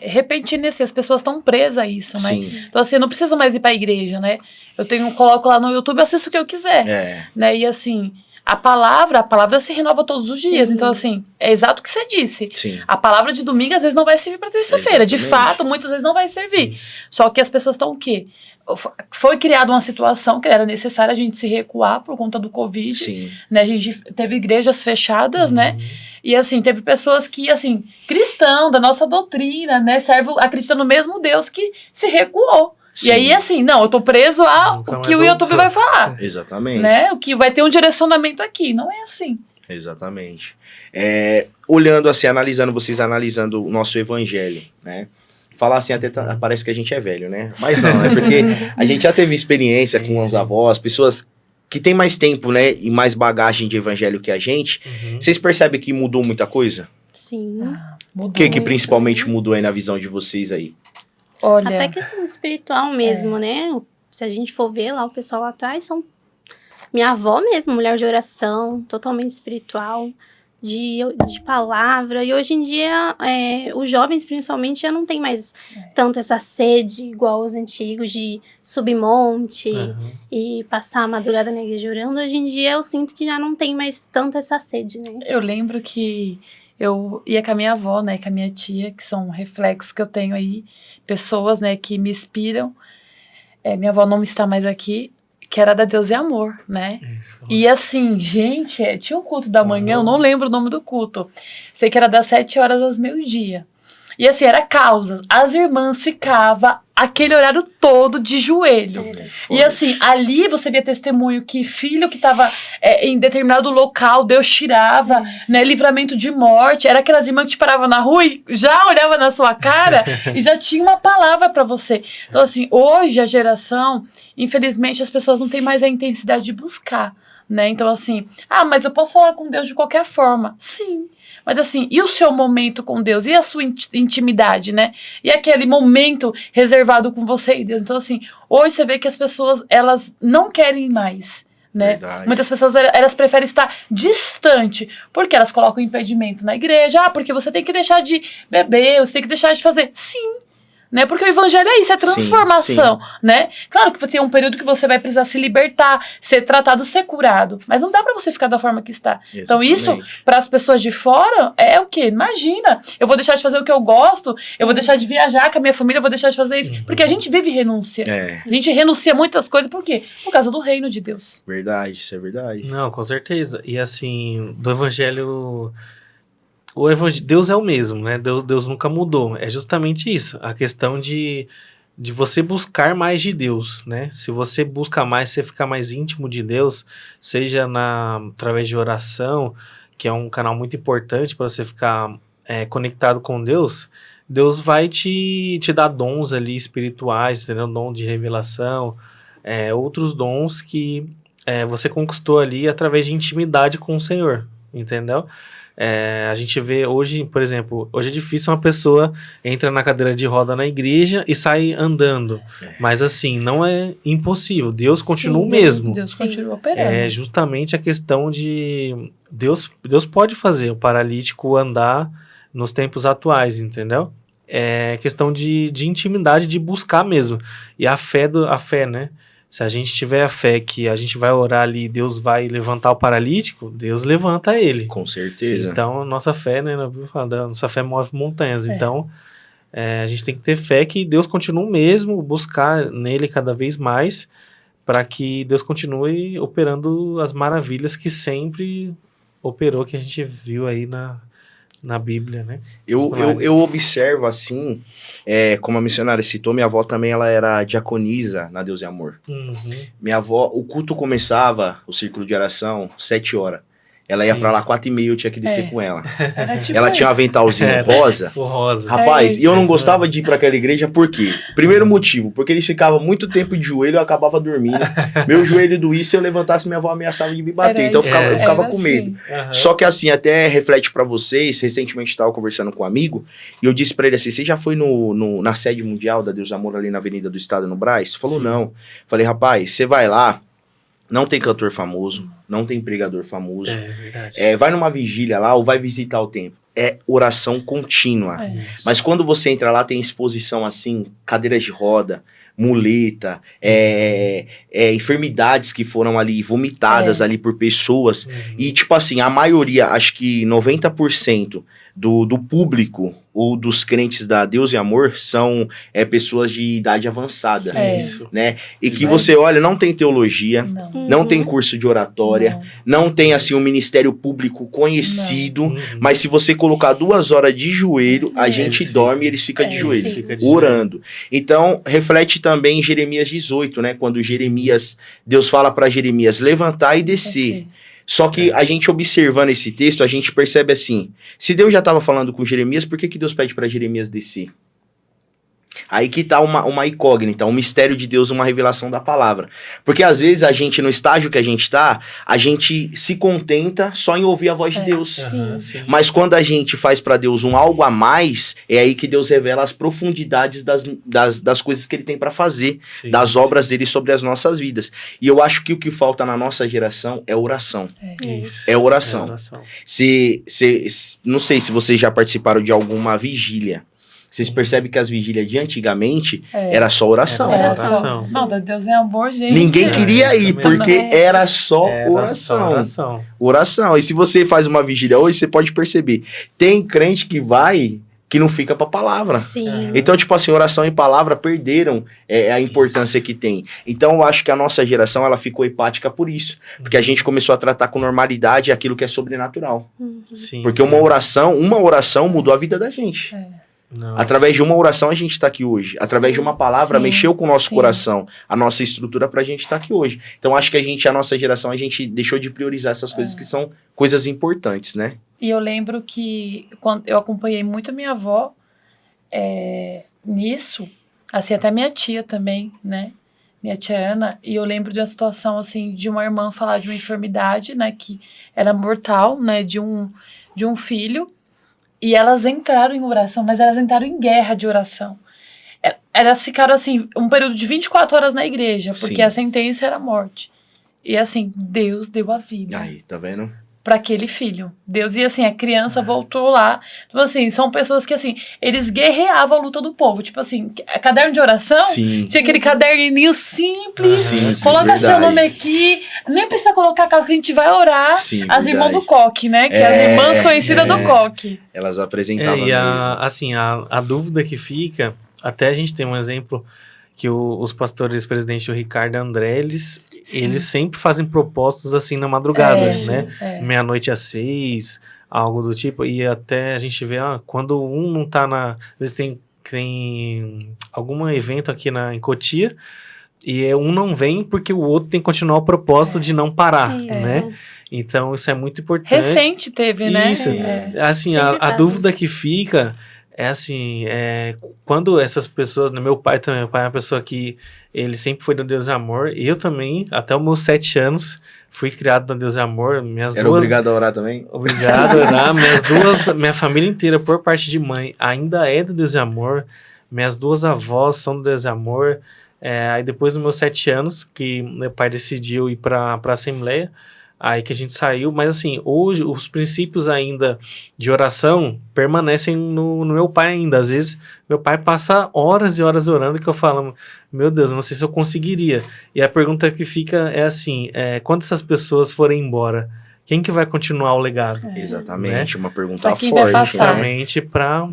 repetindo assim, as pessoas estão presas a isso, né? Sim. Então assim, eu não preciso mais ir pra igreja, né? Eu coloco lá no YouTube, eu assisto o que eu quiser, né? E assim, a palavra se renova todos os dias. Sim. Então, assim, é exato o que você disse. Sim. A palavra de domingo, às vezes, não vai servir para terça-feira. De Exatamente. fato, muitas vezes não vai servir. Isso. Só que as pessoas estão o quê? Foi criada uma situação que era necessária a gente se recuar por conta do Covid. Sim. Né? A gente teve igrejas fechadas, né? Uhum. E, assim, teve pessoas que, assim, cristão, da nossa doutrina, né? Acredita no mesmo Deus que se recuou. Sim. E aí, assim, não, eu tô preso a Nunca o que mais o YouTube ouço. vai falar. Exatamente. Né? O que vai ter um direcionamento aqui. Não é assim. Exatamente. Olhando assim, vocês analisando o nosso evangelho, né? Falar assim até parece que a gente é velho, né? Mas não, é porque a gente já teve experiência Sim, com os sim. avós, pessoas que têm mais tempo, né? E mais bagagem de evangelho que a gente. Uhum. Vocês percebem que mudou muita coisa? Sim. Mudou. O que Muito. principalmente mudou aí na visão de vocês aí? Olha, Até questão espiritual mesmo, né? Se a gente for ver lá, o pessoal lá atrás são... Minha avó mesmo, mulher de oração, totalmente espiritual, de palavra. E hoje em dia, os jovens, principalmente, já não tem mais tanto essa sede igual os antigos de subir monte Uhum. e passar a madrugada na igreja orando. Hoje em dia, eu sinto que já não tem mais tanto essa sede, né? eu lembro que eu ia com a minha avó, né, com a minha tia, que são reflexos que eu tenho aí, pessoas, né, que me inspiram. Minha avó não está mais aqui, que era da Deus e Amor, né? E assim, gente, tinha um culto da manhã, eu não lembro o nome do culto. Sei que era das 7 horas às meio-dia. E assim, era causas. As irmãs ficavam aquele horário todo de joelho. E assim, ali você via testemunho que filho que estava em determinado local, Deus tirava, né, livramento de morte. Era aquelas irmãs que te paravam na rua e já olhava na sua cara e já tinha uma palavra para você. Então assim, hoje a geração, infelizmente, as pessoas não têm mais a intensidade de buscar, né? Então assim, mas eu posso falar com Deus de qualquer forma. Sim. Mas assim, e o seu momento com Deus? E a sua intimidade, né? E aquele momento reservado com você e Deus? Então assim, hoje você vê que as pessoas, elas não querem mais, né? Verdade. Muitas pessoas, elas preferem estar distante, porque elas colocam impedimento na igreja. Porque você tem que deixar de beber, você tem que deixar de fazer. Sim. Né? Porque o evangelho é isso, é transformação, né? Claro que tem um período que você vai precisar se libertar, ser tratado, ser curado, mas não dá pra você ficar da forma que está. Exatamente. Então isso, para as pessoas de fora, é o quê? Imagina, eu vou deixar de fazer o que eu gosto, eu vou deixar de viajar com a minha família, eu vou deixar de fazer isso, porque a gente vive renúncia. A gente renuncia a muitas coisas, por quê? Por causa do reino de Deus. Verdade, isso é verdade. Não, com certeza. E assim, do evangelho... Deus é o mesmo, né? Deus nunca mudou. É justamente isso. A questão de você buscar mais de Deus, né? Se você busca mais, você fica mais íntimo de Deus, seja através de oração, que é um canal muito importante para você ficar conectado com Deus, Deus vai te dar dons ali espirituais, entendeu? Dom de revelação, outros dons que você conquistou ali através de intimidade com o Senhor, entendeu? A gente vê hoje, por exemplo, hoje é difícil uma pessoa entra na cadeira de roda na igreja e sai andando, mas assim, não é impossível, Deus continua o mesmo. Deus Sim. continua operando. É justamente a questão de Deus pode fazer o paralítico andar nos tempos atuais, entendeu? É questão de intimidade, de buscar mesmo, e a fé, né? Se a gente tiver a fé que a gente vai orar ali, Deus vai levantar o paralítico, Deus levanta ele. Com certeza. Então, nossa fé, né? Nossa fé move montanhas. Então, a gente tem que ter fé que Deus continua o mesmo, buscar nele cada vez mais, para que Deus continue operando as maravilhas que sempre operou, que a gente viu aí na Bíblia, né? Eu observo assim, como a missionária citou, minha avó também ela era diaconisa na Deus e Amor. Uhum. Minha avó, o culto começava, o círculo de oração, 7 horas. Ela ia Sim. pra lá 4h30, eu tinha que descer com ela. Era tipo Ela tinha um aventalzinho rosa. O rosa. Rapaz, isso, e eu não isso gostava de ir pra aquela igreja, por quê? Primeiro motivo, porque eles ficavam muito tempo de joelho, eu acabava dormindo. Meu joelho doía, se eu levantasse, minha avó ameaçava de me bater. Então eu ficava com medo. Aham. Só que assim, até reflete pra vocês, recentemente estava conversando com um amigo, e eu disse pra ele assim, você já foi na sede mundial da Deus Amor ali na Avenida do Estado, no Brás? Falou, Sim. não. Falei, rapaz, você vai lá, não tem cantor famoso, não tem pregador famoso, Verdade. vai numa vigília lá ou vai visitar o templo. É oração contínua. É. Mas quando você entra lá, tem exposição assim, cadeiras de roda, muleta, enfermidades que foram ali vomitadas ali por pessoas. E, tipo assim, a maioria, acho que 90% do público ou dos crentes da Deus e Amor são pessoas de idade avançada, Isso. né? E que você olha, não tem teologia, não tem curso de oratória, não tem, assim, um ministério público conhecido, mas se você colocar 2 horas de joelho, a gente dorme e eles ficam de joelho, Fica de orando. Então, reflete também em Jeremias 18, né? Quando Deus fala para Jeremias levantar e descer. Só que a gente observando esse texto, a gente percebe assim, se Deus já estava falando com Jeremias, por que Deus pede para Jeremias descer? Aí que tá uma incógnita, um mistério de Deus, uma revelação da palavra. Porque às vezes a gente, no estágio que a gente tá, a gente se contenta só em ouvir a voz de Deus. Sim. Mas quando a gente faz para Deus um algo a mais, é aí que Deus revela as profundidades das coisas que ele tem para fazer, das obras dele sobre as nossas vidas. E eu acho que o que falta na nossa geração é oração. Isso. É oração. Não sei se vocês já participaram de alguma vigília. Vocês percebem que as vigílias de antigamente era só oração. Era só oração. Não, Deus é amor, gente. Ninguém queria ir, porque era só oração. Oração. E se você faz uma vigília hoje, você pode perceber. Tem crente que vai, que não fica pra palavra. Sim. Então, tipo assim, oração e palavra perderam a importância que tem. Então, eu acho que a nossa geração, ela ficou hepática por isso. Porque a gente começou a tratar com normalidade aquilo que é sobrenatural. Sim, porque uma oração mudou a vida da gente. Não. Através de uma oração a gente está aqui hoje. Através de uma palavra mexeu com o nosso coração, a nossa estrutura pra gente estar aqui hoje. Então acho que a nossa geração, a gente deixou de priorizar essas coisas que são coisas importantes, né? E eu lembro que quando eu acompanhei muito a minha avó nisso, assim, até minha tia também, né? Minha tia Ana, e eu lembro de uma situação, assim, de uma irmã falar de uma enfermidade, né, que era mortal, né, de um filho. E elas entraram em oração, mas elas entraram em guerra de oração. Elas ficaram, assim, um período de 24 horas na igreja, porque a sentença era a morte. E, assim, Deus deu a vida. Aí, tá vendo? Para aquele filho. Deus, e assim, a criança voltou lá. Tipo assim, são pessoas que, assim, eles guerreavam a luta do povo. Tipo assim, caderno de oração, tinha aquele caderninho simples, coloca seu nome aqui, nem precisa colocar aquela que a gente vai orar. As irmãs do coque, né? Que as irmãs conhecidas do coque. Elas apresentavam. E a dúvida que fica, até a gente tem um exemplo que os pastores presidente, o Ricardo e o André, eles sempre fazem propostas assim na madrugada, né? 00:30, algo do tipo, e até a gente vê, quando um não tá às vezes tem algum evento aqui em Cotia, e um não vem porque o outro tem que continuar o propósito de não parar, né? Então isso é muito importante. Recente teve, né? Isso, assim, a dúvida que fica... quando essas pessoas, meu pai também, meu pai é uma pessoa que ele sempre foi do Deus e Amor, eu também, até os meus 7 anos, fui criado no Deus e Amor, obrigado a orar também? Obrigado a orar, minha família inteira, por parte de mãe, ainda é do Deus e Amor, minhas 2 avós são do Deus e Amor, aí depois dos meus 7 anos, que meu pai decidiu ir pra Assembleia, aí que a gente saiu, mas assim, hoje os princípios ainda de oração permanecem no meu pai ainda. Às vezes, meu pai passa horas e horas orando que eu falo, meu Deus, não sei se eu conseguiria. E a pergunta que fica é assim, quando essas pessoas forem embora, quem que vai continuar o legado? Exatamente, né? uma pergunta quem forte. vai passar? Justamente para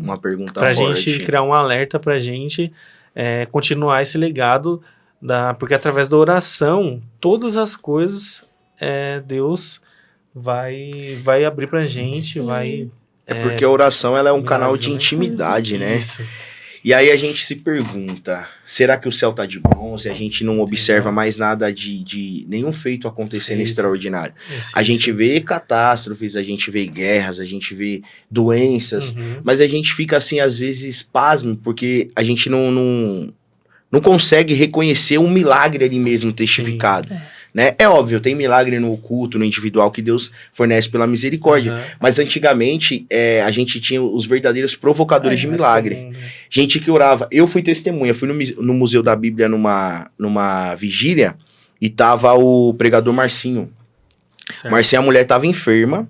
a gente criar um alerta pra gente continuar esse legado, porque através da oração, todas as coisas... Deus vai abrir pra gente, porque a oração ela é um canal de intimidade, né? Isso. E aí a gente se pergunta, será que o céu tá de bom? Se a gente não observa mais nada de nenhum feito acontecendo extraordinário. A gente vê catástrofes, a gente vê guerras, a gente vê doenças, mas a gente fica assim, às vezes, pasmo, porque a gente não consegue reconhecer um milagre ali mesmo testificado. Né? É óbvio, tem milagre no culto, no individual que Deus fornece pela misericórdia, mas antigamente a gente tinha os verdadeiros provocadores de milagre, gente que orava. Eu fui testemunha, fui no Museu da Bíblia numa vigília e tava o pregador Marcinho. Marcinho, a mulher tava enferma,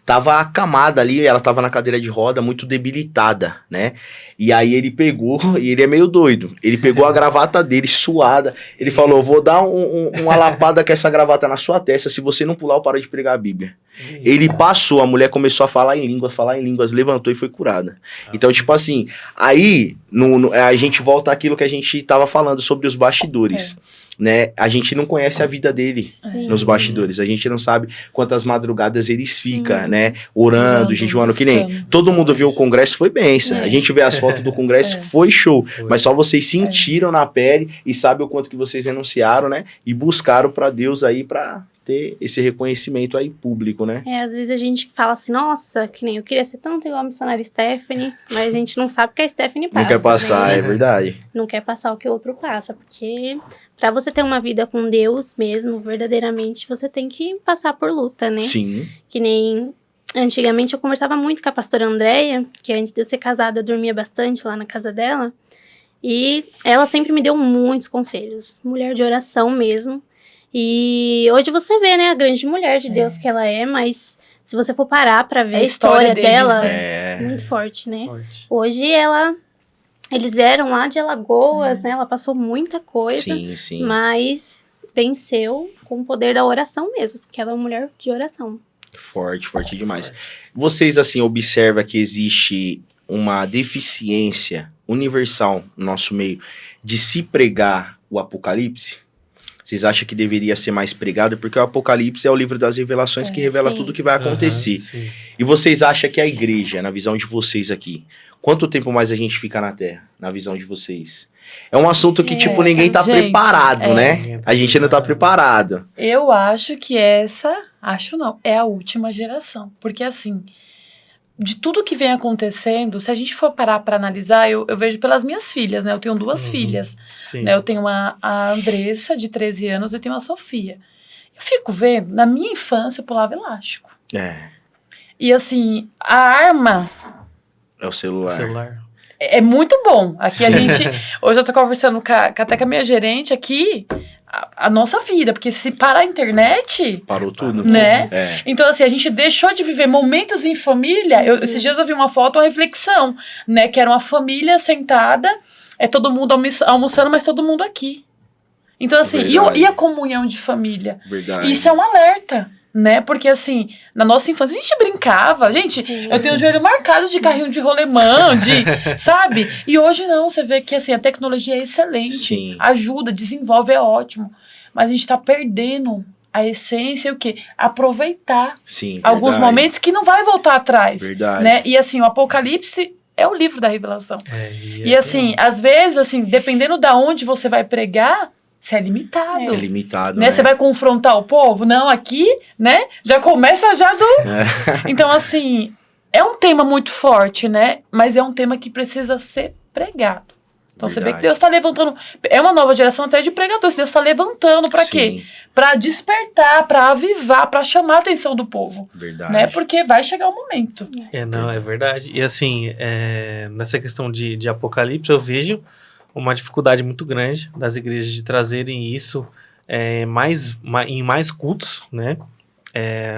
tava acamada ali, ela tava na cadeira de roda, muito debilitada, né? E aí ele pegou, e ele é meio doido, ele pegou a gravata dele suada, ele falou, vou dar uma lapada com essa gravata na sua testa, se você não pular eu paro de pregar a Bíblia. Ele passou, a mulher começou a falar em línguas, levantou e foi curada. Então, tipo assim, aí a gente volta àquilo que a gente tava falando sobre os bastidores. Né? A gente não conhece a vida dele nos bastidores. A gente não sabe quantas madrugadas eles ficam, né? Orando, jejuando, que nem todo mundo viu o congresso, foi benção. A gente vê as fotos do congresso, foi show. Mas só vocês sentiram na pele e sabem o quanto que vocês renunciaram, né? E buscaram pra Deus aí pra ter esse reconhecimento aí público, né? Às vezes a gente fala assim, nossa, que nem eu queria ser tanto igual a missionária Stephanie, mas a gente não sabe o que a Stephanie passa. Não quer passar, né? é verdade. Não quer passar o que o outro passa, porque pra você ter uma vida com Deus mesmo, verdadeiramente, você tem que passar por luta, né? Sim. Que nem antigamente eu conversava muito com a pastora Andréia, que antes de eu ser casada eu dormia bastante lá na casa dela, e ela sempre me deu muitos conselhos, mulher de oração mesmo. E hoje você vê, né, a grande mulher de Deus que ela é, mas se você for parar pra ver a história deles, dela, né? muito forte, né? Forte. Hoje eles vieram lá de Alagoas, né? Ela passou muita coisa, Sim. mas venceu com o poder da oração mesmo, porque ela é uma mulher de oração. Forte demais. Vocês, assim, observam que existe uma deficiência universal no nosso meio de se pregar o Apocalipse? Vocês acham que deveria ser mais pregado? Porque o Apocalipse é o livro das revelações que revela sim. tudo o que vai acontecer. Sim. E vocês acham que a igreja, na visão de vocês aqui, quanto tempo mais a gente fica na Terra, na visão de vocês? É um assunto que, tipo, ninguém tá gente, preparado, né? A gente não tá preparado. Eu acho que é a última geração. Porque, assim, de tudo que vem acontecendo, se a gente for parar para analisar, eu vejo pelas minhas filhas, né? Eu tenho duas filhas. Sim. Né? Eu tenho a Andressa, de 13 anos, e tenho a Sofia. Eu fico vendo, na minha infância, eu pulava elástico. E, assim, a arma É o celular. é muito bom. Aqui a gente... Hoje eu tô conversando até com a minha gerente aqui, a nossa vida, porque se parar a internet... Parou tudo. Né? Então, assim, a gente deixou de viver momentos em família. Esses dias eu vi uma foto, uma reflexão, né? Que era uma família sentada, todo mundo almoçando, mas todo mundo aqui. Então, assim, e a comunhão de família? Verdade. Isso é um alerta, né? Porque, assim, na nossa infância, a gente brincava. Gente, eu tenho o joelho marcado de carrinho de rolemã, sabe? E hoje não, você vê que, assim, a tecnologia é excelente. Sim. Ajuda, desenvolve, é ótimo. Mas a gente tá perdendo a essência e o quê? Aproveitar alguns momentos que não vai voltar atrás. Verdade. Né? E, assim, o Apocalipse é o livro da revelação. E, assim, às vezes, assim, dependendo da onde você vai pregar, você é limitado. É limitado, né? Você vai confrontar o povo? Não, aqui, né? Já começa do... Então, assim, é um tema muito forte, né? Mas é um tema que precisa ser pregado. Então, você vê que Deus está levantando... É uma nova geração até de pregadores. Deus está levantando para quê? Para despertar, para avivar, para chamar a atenção do povo. Verdade. Né? Porque vai chegar o momento. Não, é verdade. E, assim, nessa questão de Apocalipse, eu vejo uma dificuldade muito grande das igrejas de trazerem isso em mais cultos, né,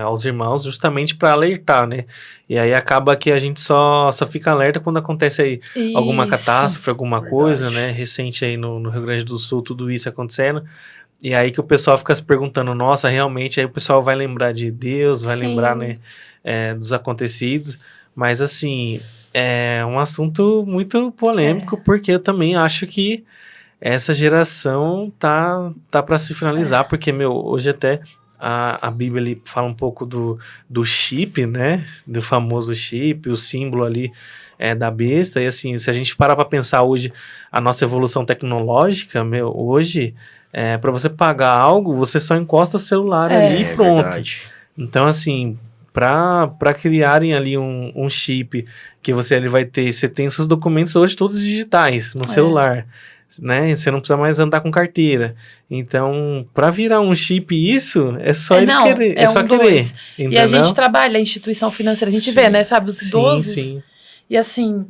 aos irmãos, justamente para alertar, né, e aí acaba que a gente só fica alerta quando acontece aí alguma catástrofe, alguma coisa, né, recente aí no Rio Grande do Sul, tudo isso acontecendo, e aí que o pessoal fica se perguntando, nossa, realmente, aí o pessoal vai lembrar de Deus, vai lembrar, né, dos acontecidos, mas assim... É um assunto muito polêmico, porque eu também acho que essa geração tá para se finalizar, porque, hoje até a Bíblia ali fala um pouco do chip, né, do famoso chip, o símbolo ali da besta, e assim, se a gente parar para pensar hoje, a nossa evolução tecnológica, hoje, para você pagar algo, você só encosta o celular ali e pronto. Verdade. Então, assim... Para criarem ali um chip que você tem seus documentos hoje todos digitais no celular, né? Você não precisa mais andar com carteira. Então, para virar um chip isso, é só eles querer. É só querer. E a gente trabalha a instituição financeira, a gente vê, né, Fábio, os idosos. Sim. E assim,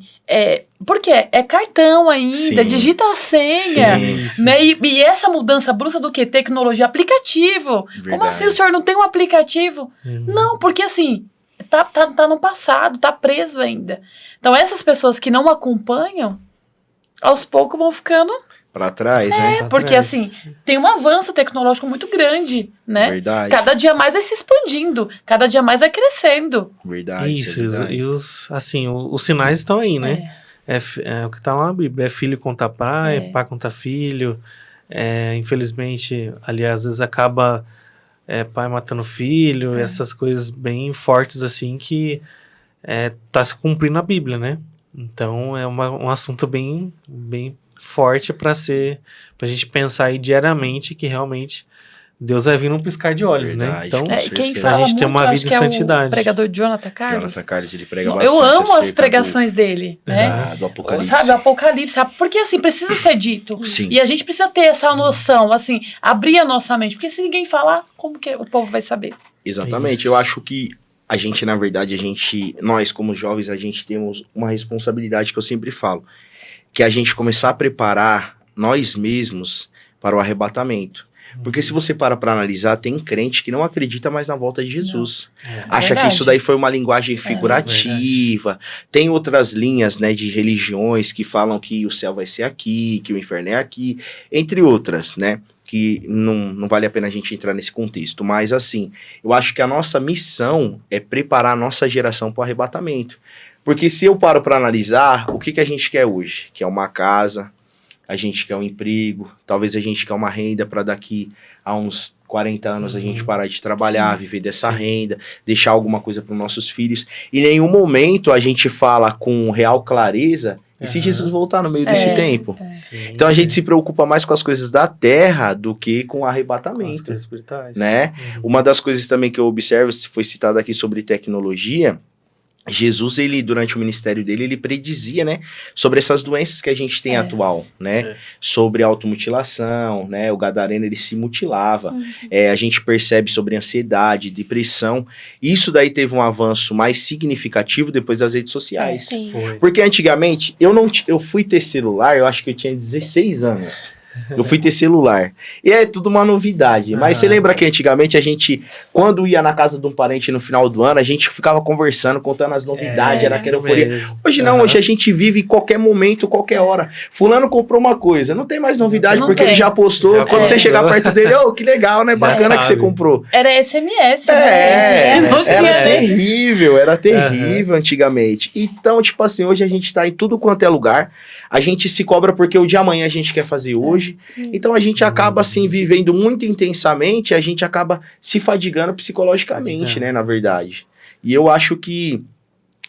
porque é cartão ainda, digita a senha, né? E essa mudança brusca do quê? Tecnologia, aplicativo. Verdade. Como assim o senhor não tem um aplicativo? Não, porque assim, tá no passado, tá preso ainda. Então, essas pessoas que não acompanham, aos poucos vão ficando... Pra trás, né? Pra Porque, trás. assim, tem um avanço tecnológico muito grande, né? Verdade. Cada dia mais vai se expandindo, cada dia mais vai crescendo. Verdade. Isso, é verdade. e os sinais estão aí, né? É o que tá lá na Bíblia, é filho contra pai, É. pai contra filho. Infelizmente, ali às vezes acaba pai matando filho, essas coisas bem fortes assim que tá se cumprindo a Bíblia, né? Então é um assunto bem, bem forte pra gente pensar aí diariamente que realmente Deus vai vir num piscar de olhos, né? Verdade, Então, com Quem certeza. fala A gente muito, tem uma acho vida que em é santidade. o pregador Jonathan Carlos. Jonathan Carlos, ele prega Eu bastante amo as acerca pregações dele, né? do Apocalipse. Sabe, o Apocalipse, sabe? Porque assim, precisa ser dito. Sim. E a gente precisa ter essa noção, assim, abrir a nossa mente. Porque se ninguém falar, como que o povo vai saber? Exatamente. Isso. Eu acho que a gente, na verdade, nós como jovens, a gente temos uma responsabilidade que eu sempre falo, que é a gente começar a preparar nós mesmos para o arrebatamento. Porque se você para analisar, tem crente que não acredita mais na volta de Jesus. Acha Verdade. que isso daí foi uma linguagem figurativa. Tem outras linhas, né, de religiões que falam que o céu vai ser aqui, que o inferno é aqui, entre outras, né? Que não vale a pena a gente entrar nesse contexto. Mas, assim, eu acho que a nossa missão é preparar a nossa geração para o arrebatamento. Porque se eu paro para analisar, o que a gente quer hoje? Quer uma casa, a gente quer um emprego, talvez a gente quer uma renda para daqui a uns 40 anos a gente parar de trabalhar, viver dessa renda, deixar alguma coisa para os nossos filhos. E em nenhum momento a gente fala com real clareza, e se Jesus voltar no meio desse tempo? Sim, Então a gente se preocupa mais com as coisas da terra do que com o com as arrebatamento, coisas espirituais. né? Uma das coisas também que eu observo, se foi citado aqui sobre tecnologia, Jesus, ele, durante o ministério dele, ele predizia, né, sobre essas doenças que a gente tem atual, né, sobre automutilação, né, o gadareno, ele se mutilava, a gente percebe sobre ansiedade, depressão, isso daí teve um avanço mais significativo depois das redes sociais, Sim. Foi. porque antigamente, eu fui ter celular, eu acho que eu tinha 16 anos, eu fui ter celular. E é tudo uma novidade. Mas você lembra que antigamente a gente, quando ia na casa de um parente no final do ano, a gente ficava conversando, contando as novidades, era aquela euforia. Hoje não, hoje a gente vive qualquer momento, qualquer hora. Fulano comprou uma coisa, não tem mais novidade Não porque tem. ele já postou. Já Quando você postou. chegar perto dele, que legal, né? Já Bacana que você sabe. comprou. Era SMS, né? Não tinha, Era né? terrível, antigamente. Então, tipo assim, hoje a gente tá em tudo quanto é lugar, a gente se cobra porque o de amanhã a gente quer fazer hoje, então a gente acaba, assim, vivendo muito intensamente, a gente acaba se fadigando psicologicamente, né, na verdade. E eu acho que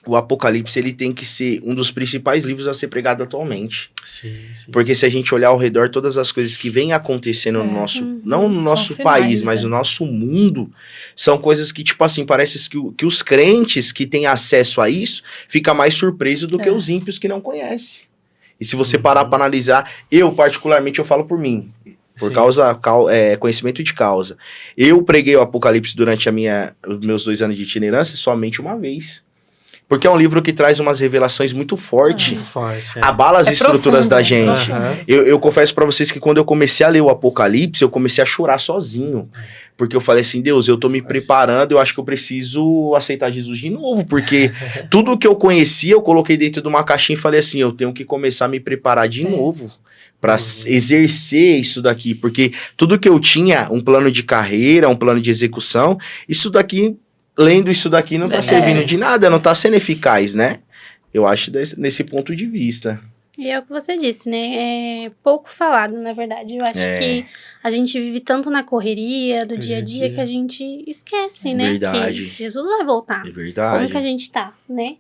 o Apocalipse, ele tem que ser um dos principais livros a ser pregado atualmente. Sim, sim. Porque se a gente olhar ao redor, todas as coisas que vêm acontecendo no nosso, não no nosso São país, sinais, mas né? no nosso mundo, são coisas que, tipo assim, parece que os crentes que têm acesso a isso, fica mais surpreso do que os ímpios que não conhecem. E se você parar para analisar, eu particularmente, eu falo por mim, por Sim. conhecimento de causa. Eu preguei o Apocalipse durante os meus 2 anos de itinerância somente uma vez. Porque é um livro que traz umas revelações muito fortes. Muito forte. Abala as estruturas profundo, da gente. Aham. Eu confesso pra vocês que quando eu comecei a ler o Apocalipse, eu comecei a chorar sozinho. Porque eu falei assim, Deus, eu tô me preparando, eu acho que eu preciso aceitar Jesus de novo. Porque tudo que eu conhecia, eu coloquei dentro de uma caixinha e falei assim, eu tenho que começar a me preparar de novo para exercer isso daqui. Porque tudo que eu tinha, um plano de carreira, um plano de execução, isso daqui, lendo isso daqui, não tá servindo de nada, não tá sendo eficaz, né? Eu acho nesse ponto de vista. E é o que você disse, né? É pouco falado, na verdade. Eu acho que a gente vive tanto na correria do dia a dia que a gente esquece, né? Verdade. Que Jesus vai voltar. É verdade. Como que a gente tá, né?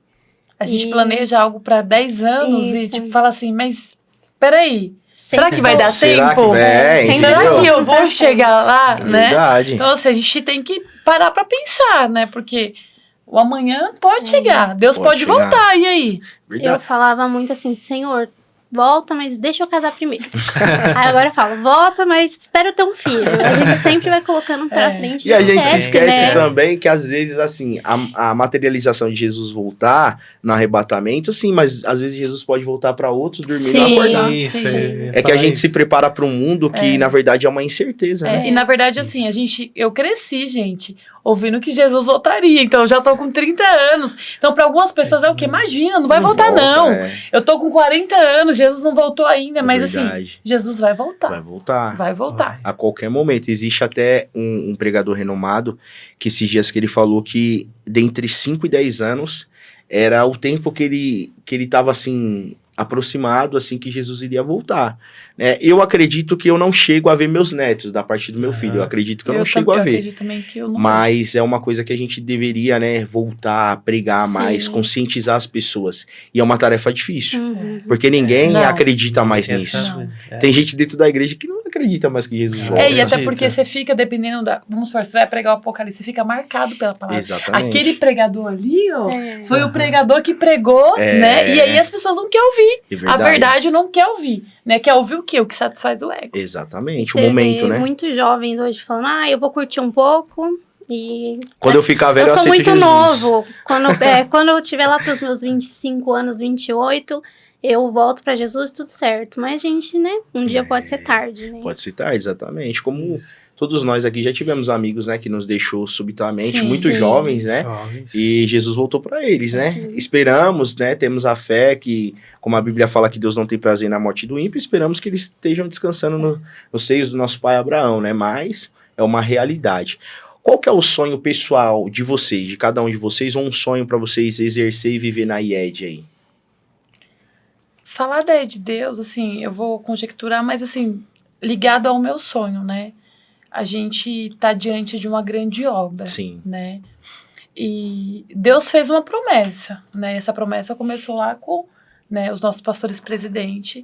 A gente planeja algo para 10 anos e Isso. tipo fala assim, mas peraí, será que vai dar Será tempo? que vai? Será Entendeu? que eu vou chegar lá, É né? verdade. Então, assim, a gente tem que parar para pensar, né? Porque o amanhã pode chegar, Deus Pode pode chegar. voltar, e aí? Eu Verdade. falava muito assim, Senhor, volta, mas deixa eu casar primeiro. Aí agora eu falo, volta, mas espera eu ter um filho. A gente sempre vai colocando pra frente. E a gente se esquece né? também que, às vezes, assim, a materialização de Jesus voltar no arrebatamento, sim, mas às vezes Jesus pode voltar para outros dormir e não Sim. acordar. Isso, sim. É que a gente se prepara para um mundo que, na verdade, é uma incerteza, né? E na verdade, assim, eu cresci, gente, ouvindo que Jesus voltaria. Então, eu já tô com 30 anos. Então, para algumas pessoas é o quê? Imagina, não vai voltar, volta, não. é. Eu tô com 40 anos, Jesus não voltou ainda. Mas, assim, Verdade. Jesus vai voltar. Vai voltar. Vai voltar. A qualquer momento. Existe até um pregador renomado que esses dias que ele falou que dentre 5 e 10 anos era o tempo que ele estava assim aproximado assim que Jesus iria voltar, né? Eu acredito que eu não chego a ver meus netos da parte do meu filho. Eu acredito que eu não chego a ver. acredito também que eu não Mas é uma coisa que a gente deveria, né, voltar a pregar Sim. mais, conscientizar as pessoas. E é uma tarefa difícil, Uhum. porque ninguém Não. acredita mais Essa- nisso. é. Tem gente dentro da igreja que não acredita mais que Jesus volta. É, e até Acredita. porque você fica dependendo da... Vamos supor, você vai pregar o Apocalipse, você fica marcado pela palavra. Exatamente. Aquele pregador ali, ó, É. foi o pregador que pregou, É. né? E aí as pessoas não querem ouvir. É A verdade não quer ouvir, né? Quer ouvir o quê? O que satisfaz o ego. Exatamente, Você o momento, vê né? muitos jovens hoje falando, eu vou curtir um pouco e... Quando eu ficar velho, eu eu sou aceito muito Jesus. novo. Quando eu tiver lá pros meus 25 anos, 28, eu volto pra Jesus, tudo certo. Mas, gente, né? Um dia pode ser tarde, né? Pode citar, exatamente. Como todos nós aqui já tivemos amigos, né, que nos deixou subitamente, Sim, muito sim. jovens, né? Jovens. E Jesus voltou para eles, né? Sim. Esperamos, né? Temos a fé que, como a Bíblia fala que Deus não tem prazer na morte do ímpio, esperamos que eles estejam descansando nos seios do nosso pai Abraão, né? Mas é uma realidade. Qual que é o sonho pessoal de vocês, de cada um de vocês, ou um sonho para vocês exercer e viver na IED aí? Falar da ideia de Deus, assim, eu vou conjecturar, mas assim, ligado ao meu sonho, né? A gente tá diante de uma grande obra, Sim. né? E Deus fez uma promessa, né? Essa promessa começou lá com, né, os nossos pastores presidentes,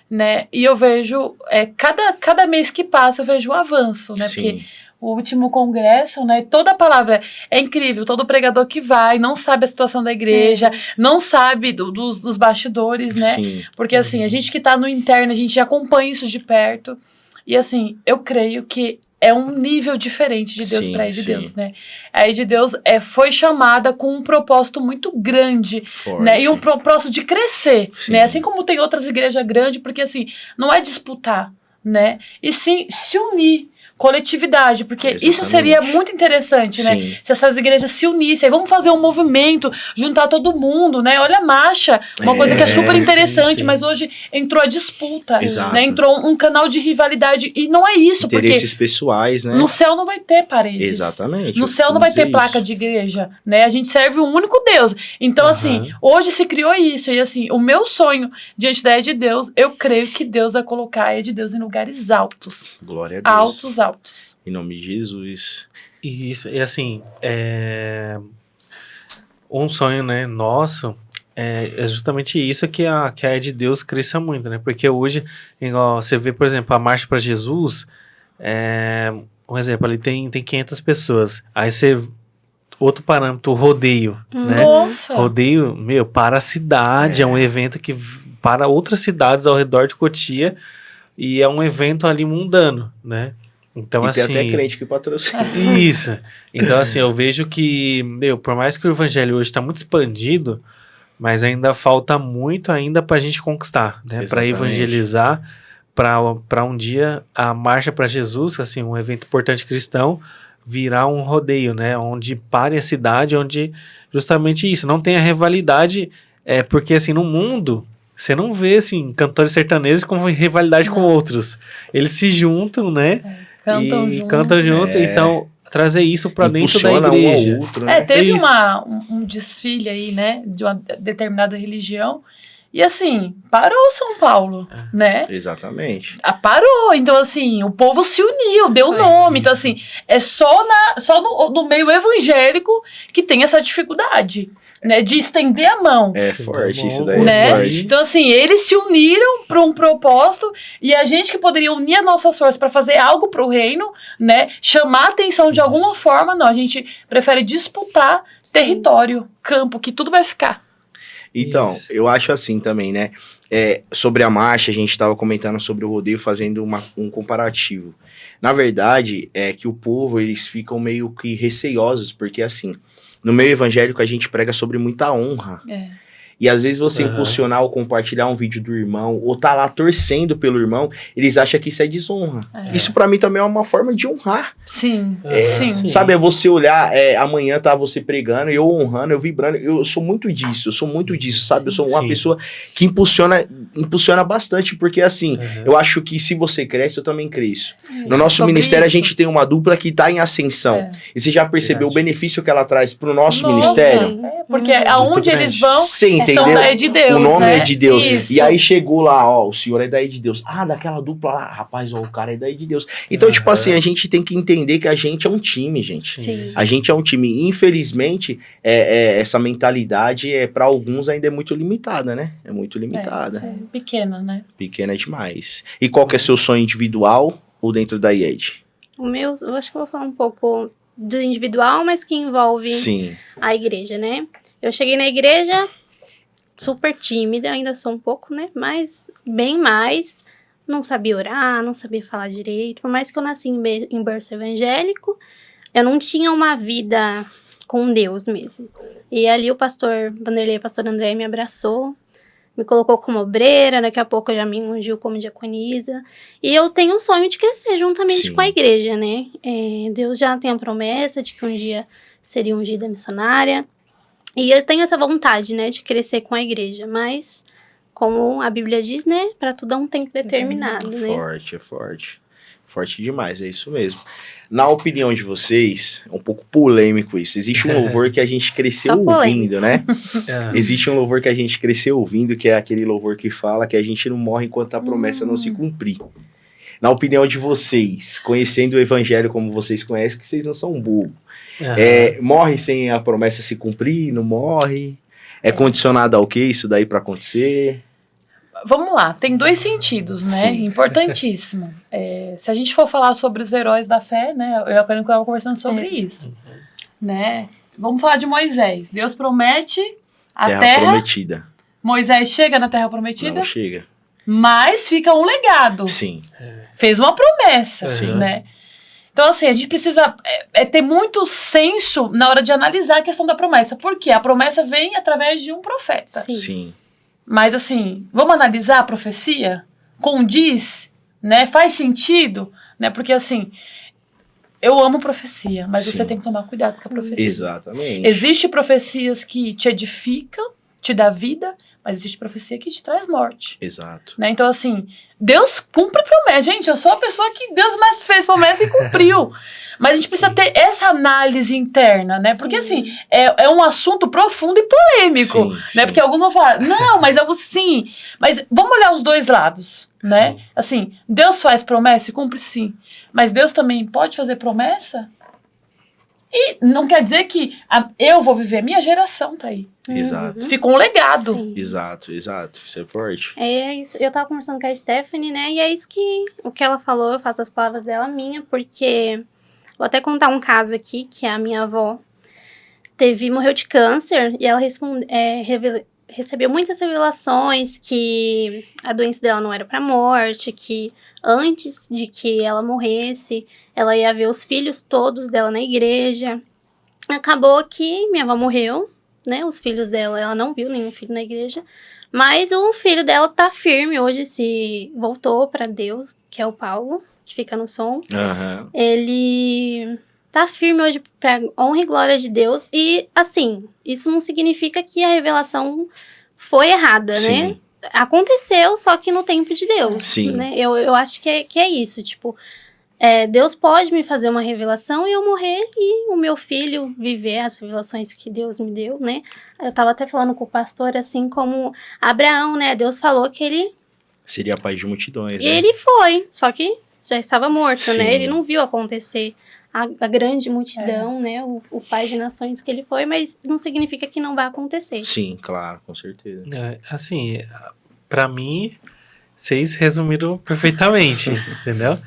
né? E eu vejo, cada mês que passa, eu vejo um avanço, né? Porque Sim. o último congresso, né? Toda a palavra é incrível. Todo pregador que vai não sabe a situação da igreja, não sabe dos bastidores, né? Sim. Porque, assim, a gente que tá no interno, a gente acompanha isso de perto. E, assim, eu creio que é um nível diferente de Deus Sim, para a de sim. Deus, né? A de Deus foi chamada com um propósito muito grande, Forte. né? E um propósito de crescer, Sim. né? Assim como tem outras igrejas grandes, porque, assim, não é disputar, né? E sim se unir. Coletividade, porque isso Exatamente. seria muito interessante, né? Sim. Se essas igrejas se unissem, vamos fazer um movimento, juntar todo mundo, né? Olha a marcha, uma coisa que é super interessante, sim. mas hoje entrou a disputa, Exato. né? Entrou um canal de rivalidade, e não é isso, Interesses pessoais, né? porque no céu não vai ter paredes. Exatamente. No eu céu não costumo vai ter dizer placa isso. de igreja, né? A gente serve um único Deus. Então, assim, hoje se criou isso. E, assim, o meu sonho diante da ideia de Deus, eu creio que Deus vai colocar a ideia de Deus em lugares altos. Glória a Deus. Altos. Em nome de Jesus. Isso, e assim, um sonho, né, nosso, é justamente isso que a de Deus cresça muito, né, porque hoje, igual você vê, por exemplo, a Marcha para Jesus, um exemplo, ali tem 500 pessoas, aí você, outro parâmetro, o rodeio, né, Nossa! rodeio, para a cidade, é um evento que para outras cidades ao redor de Cotia, e é um evento ali mundano, né, então, e assim, tem até crente que patrocina. isso. Então, assim, eu vejo que, por mais que o evangelho hoje está muito expandido, mas ainda falta muito ainda para a gente conquistar, né? Para Exatamente. evangelizar, para um dia a Marcha para Jesus, assim, um evento importante cristão, virar um rodeio, né? Onde pare a cidade, onde justamente isso, não tenha rivalidade, porque assim, no mundo... Você não vê, assim, cantores sertanejos com rivalidade com outros. Eles se juntam, né? Cantam junto. Então, trazer isso pra dentro da Impulsiona igreja. um ao outro, né? Teve Isso. um desfile aí, né, de uma determinada religião, e assim, parou São Paulo, né? Exatamente. Parou, então assim, o povo se uniu, deu nome, então assim, é só no meio evangélico que tem essa dificuldade, né, de estender a mão. É forte, isso daí Né? é forte. Então, assim, eles se uniram para um propósito, e a gente que poderia unir as nossas forças para fazer algo para o reino, né? Chamar a atenção de alguma forma, não. A gente prefere disputar território, campo, que tudo vai ficar. Então, Isso. eu acho assim também, né? Sobre a marcha, a gente estava comentando sobre o rodeio, fazendo um comparativo. Na verdade, é que o povo, eles ficam meio que receiosos, porque assim, no meio evangélico a gente prega sobre muita honra. E às vezes você Aham. impulsionar ou compartilhar um vídeo do irmão, ou tá lá torcendo pelo irmão, eles acham que isso é desonra. Isso pra mim também é uma forma de honrar. Sim, Sim. sim. Sabe, é você olhar, amanhã tá você pregando, eu honrando, eu vibrando, eu sou muito disso, sabe? Eu sou uma Sim. pessoa que impulsiona bastante, porque assim, Aham. eu acho que se você cresce, eu também cresço. É. No nosso Sobre ministério, isso. a gente tem uma dupla que tá em ascensão. É. E você já percebeu o Verdade. benefício que ela traz pro nosso Nossa, ministério? porque aonde grande. eles vão, Você entendeu? são daí de Deus, O nome né? é de Deus. Isso. E aí chegou lá, ó, o senhor é daí de Deus. Ah, daquela dupla lá, rapaz, ó, o cara é daí de Deus. Então, tipo Aham. assim, a gente tem que entender que a gente é um time, gente. Sim. A gente é um time. Infelizmente, essa mentalidade, para alguns, ainda é muito limitada, né? É muito limitada. Pequena, né? Pequena demais. E qual que é seu sonho individual ou dentro da IED? O meu, eu acho que eu vou falar um pouco do individual, mas que envolve Sim. a igreja, né? Eu cheguei na igreja super tímida, ainda sou um pouco, né? Mas bem mais. Não sabia orar, não sabia falar direito. Por mais que eu nasci em berço evangélico, eu não tinha uma vida com Deus mesmo. E ali o pastor Vanderlei, o pastor André me abraçou, me colocou como obreira, daqui a pouco já me ungiu como diaconisa. E eu tenho um sonho de crescer juntamente Sim. com a igreja, né? Deus já tem a promessa de que um dia seria ungida missionária. E eu tenho essa vontade, né, de crescer com a igreja. Mas, como a Bíblia diz, né, para tudo há um tempo determinado, né? Forte, é forte. Forte demais, é isso mesmo. Na opinião de vocês, é um pouco polêmico isso. Existe um louvor que a gente cresceu Só polêmico. ouvindo, né? É. Existe um louvor que a gente cresceu ouvindo, que é aquele louvor que fala que a gente não morre enquanto a promessa não se cumprir. Na opinião de vocês, conhecendo o evangelho como vocês conhecem, que vocês não são burros. Aham. Morre sem a promessa se cumprir? Não morre? É condicionado ao quê isso daí pra acontecer? Vamos lá, tem dois sentidos, né? Sim. Importantíssimo. Se a gente for falar sobre os heróis da fé, né? Eu e a Karine estava conversando sobre isso, né? Vamos falar de Moisés. Deus promete a terra. Prometida. Moisés chega na terra prometida, Não chega. mas fica um legado. Sim. Fez uma promessa, Sim. né? Então, assim, a gente precisa ter muito senso na hora de analisar a questão da promessa. Por quê? A promessa vem através de um profeta. Sim. Sim. Mas, assim, vamos analisar a profecia? Condiz, né? Faz sentido, né? Porque, assim, eu amo profecia, mas Sim. você tem que tomar cuidado com a profecia. Exatamente. Existem profecias que te edificam, te dá vida, mas existe profecia que te traz morte. Exato. Né? Então, assim, Deus cumpre promessa. Gente, eu sou a pessoa que Deus mais fez promessa e cumpriu. Mas a gente precisa ter essa análise interna, né? Porque, assim, é um assunto profundo e polêmico, Sim, né? sim. Porque alguns vão falar, não, mas algo sim. Mas vamos olhar os dois lados, né? Sim. Assim, Deus faz promessa e cumpre sim. Mas Deus também pode fazer promessa? E não quer dizer que eu vou viver, minha geração tá aí. Exato. Ficou um legado. Sim. Exato. Isso é forte. É isso. Eu tava conversando com a Stephanie, né? E é isso o que ela falou, eu faço as palavras dela minha, porque vou até contar um caso aqui, que a minha avó morreu de câncer e ela recebeu muitas revelações que a doença dela não era pra morte, que antes de que ela morresse, ela ia ver os filhos todos dela na igreja. Acabou que minha avó morreu, né? Os filhos dela, ela não viu nenhum filho na igreja. Mas o filho dela tá firme, hoje se voltou pra Deus, que é o Paulo, que fica no som. Aham. Ele tá firme hoje pra honra e glória de Deus. E, assim, isso não significa que a revelação foi errada, né? Sim. Aconteceu, só que no tempo de Deus. Sim. Né? Eu acho que é isso, tipo... Deus pode me fazer uma revelação e eu morrer e o meu filho viver as revelações que Deus me deu, né? Eu tava até falando com o pastor, assim como Abraão, né? Deus falou que ele... Seria pai de multidões, E né? ele foi, só que já estava morto, Sim. né? Ele não viu acontecer a grande multidão, né? O pai de nações que ele foi, mas não significa que não vai acontecer. Sim, claro, com certeza. Assim, pra mim, vocês resumiram perfeitamente, entendeu?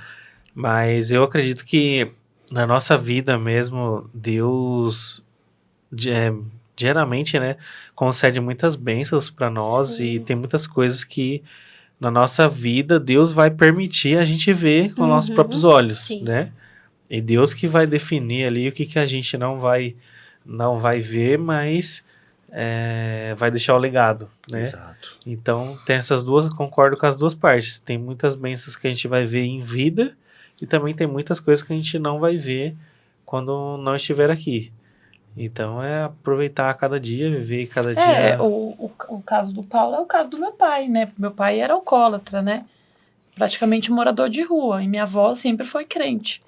Mas eu acredito que na nossa vida mesmo, Deus diariamente, né, concede muitas bênçãos para nós e tem muitas coisas que na nossa vida Deus vai permitir a gente ver com nossos próprios olhos, Sim. né? E Deus que vai definir ali o que a gente não vai ver, mas vai deixar o legado, né? Exato. Então tem essas duas, concordo com as duas partes. Tem muitas bênçãos que a gente vai ver em vida e também tem muitas coisas que a gente não vai ver quando não estiver aqui. Então é aproveitar cada dia, viver cada dia. O caso do Paulo é o caso do meu pai, né? Meu pai era alcoólatra, né? Praticamente um morador de rua. E minha avó sempre foi crente.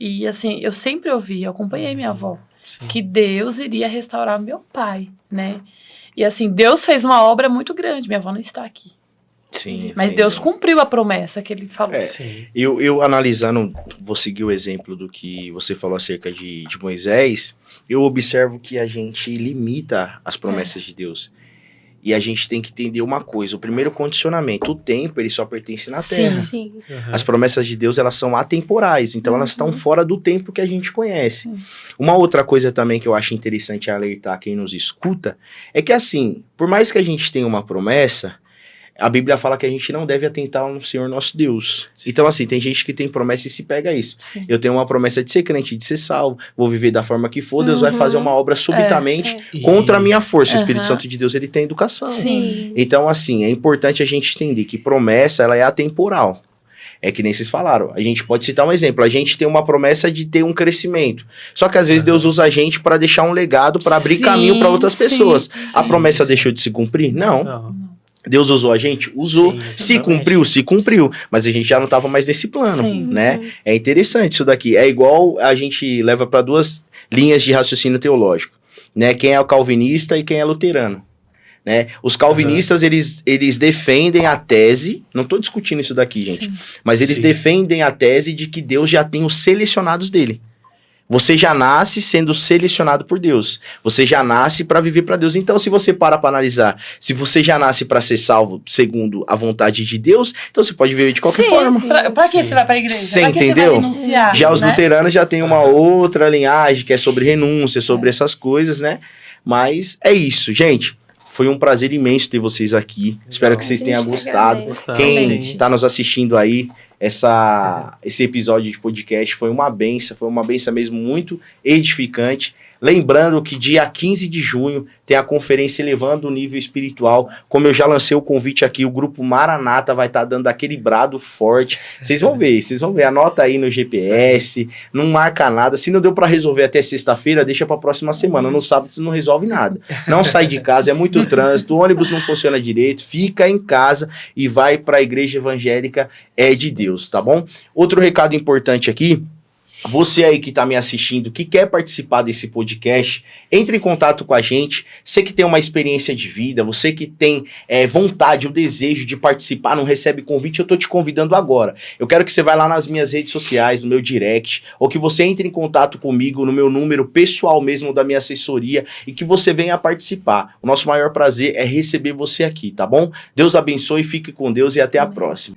E assim, eu sempre ouvi, eu acompanhei minha avó, Sim. que Deus iria restaurar meu pai, né? E assim, Deus fez uma obra muito grande. Minha avó não está aqui. Sim. Mas Deus cumpriu a promessa que ele falou. Sim. Eu analisando, vou seguir o exemplo do que você falou acerca de Moisés, eu observo que a gente limita as promessas de Deus. E a gente tem que entender uma coisa, o primeiro condicionamento, o tempo, ele só pertence na Sim. terra. Sim. Uhum. As promessas de Deus, elas são atemporais, então elas estão fora do tempo que a gente conhece. Uma outra coisa também que eu acho interessante alertar quem nos escuta, é que assim, por mais que a gente tenha uma promessa, a Bíblia fala que a gente não deve atentar no Senhor nosso Deus. Sim. Então assim, tem gente que tem promessa e se pega a isso. Sim. Eu tenho uma promessa de ser crente, de ser salvo, vou viver da forma que for, Deus vai fazer uma obra subitamente contra a minha força. O Espírito Santo de Deus, ele tem educação. Sim. Então assim, é importante a gente entender que promessa, ela é atemporal. É que nem vocês falaram. A gente pode citar um exemplo. A gente tem uma promessa de ter um crescimento. Só que às vezes Deus usa a gente para deixar um legado, para abrir caminho para outras pessoas. A promessa deixou de se cumprir? Não. Não. Deus usou a gente? Usou. Sim, Se exatamente. cumpriu? Se cumpriu. Mas a gente já não estava mais nesse plano, Sim. né? É interessante isso daqui. É igual a gente leva para duas linhas de raciocínio teológico, né? Quem é o calvinista e quem é luterano. Né? Os calvinistas, eles defendem a tese, não estou discutindo isso daqui, gente, mas eles Sim. defendem a tese de que Deus já tem os selecionados dele. Você já nasce sendo selecionado por Deus. Você já nasce para viver para Deus. Então, se você para analisar, se você já nasce para ser salvo segundo a vontade de Deus, então você pode viver de qualquer forma. Pra que você vai pra igreja? Você Pra que entendeu? Você vai renunciar, Já os né? luteranos já têm uma outra linhagem, que é sobre renúncia, sobre essas coisas, né? Mas é isso, gente. Foi um prazer imenso ter vocês aqui. Espero que vocês tenham Gente, gostado. agradeço. Quem Sim. está nos assistindo aí, esse episódio de podcast foi uma benção mesmo muito edificante. Lembrando que dia 15 de junho tem a conferência Elevando o Nível Espiritual. Como eu já lancei o convite aqui, o grupo Maranata vai estar dando aquele brado forte. Vocês vão ver. Anota aí no GPS, não marca nada. Se não deu para resolver até sexta-feira, deixa para a próxima semana. No sábado você não resolve nada. Não sai de casa, é muito trânsito, o ônibus não funciona direito, fica em casa e vai para a igreja evangélica de Deus, tá bom? Outro recado importante aqui. Você aí que está me assistindo, que quer participar desse podcast, entre em contato com a gente. Você que tem uma experiência de vida, você que tem vontade, o desejo de participar, não recebe convite, eu estou te convidando agora. Eu quero que você vá lá nas minhas redes sociais, no meu direct, ou que você entre em contato comigo no meu número pessoal mesmo da minha assessoria e que você venha participar. O nosso maior prazer é receber você aqui, tá bom? Deus abençoe, fique com Deus e até a próxima.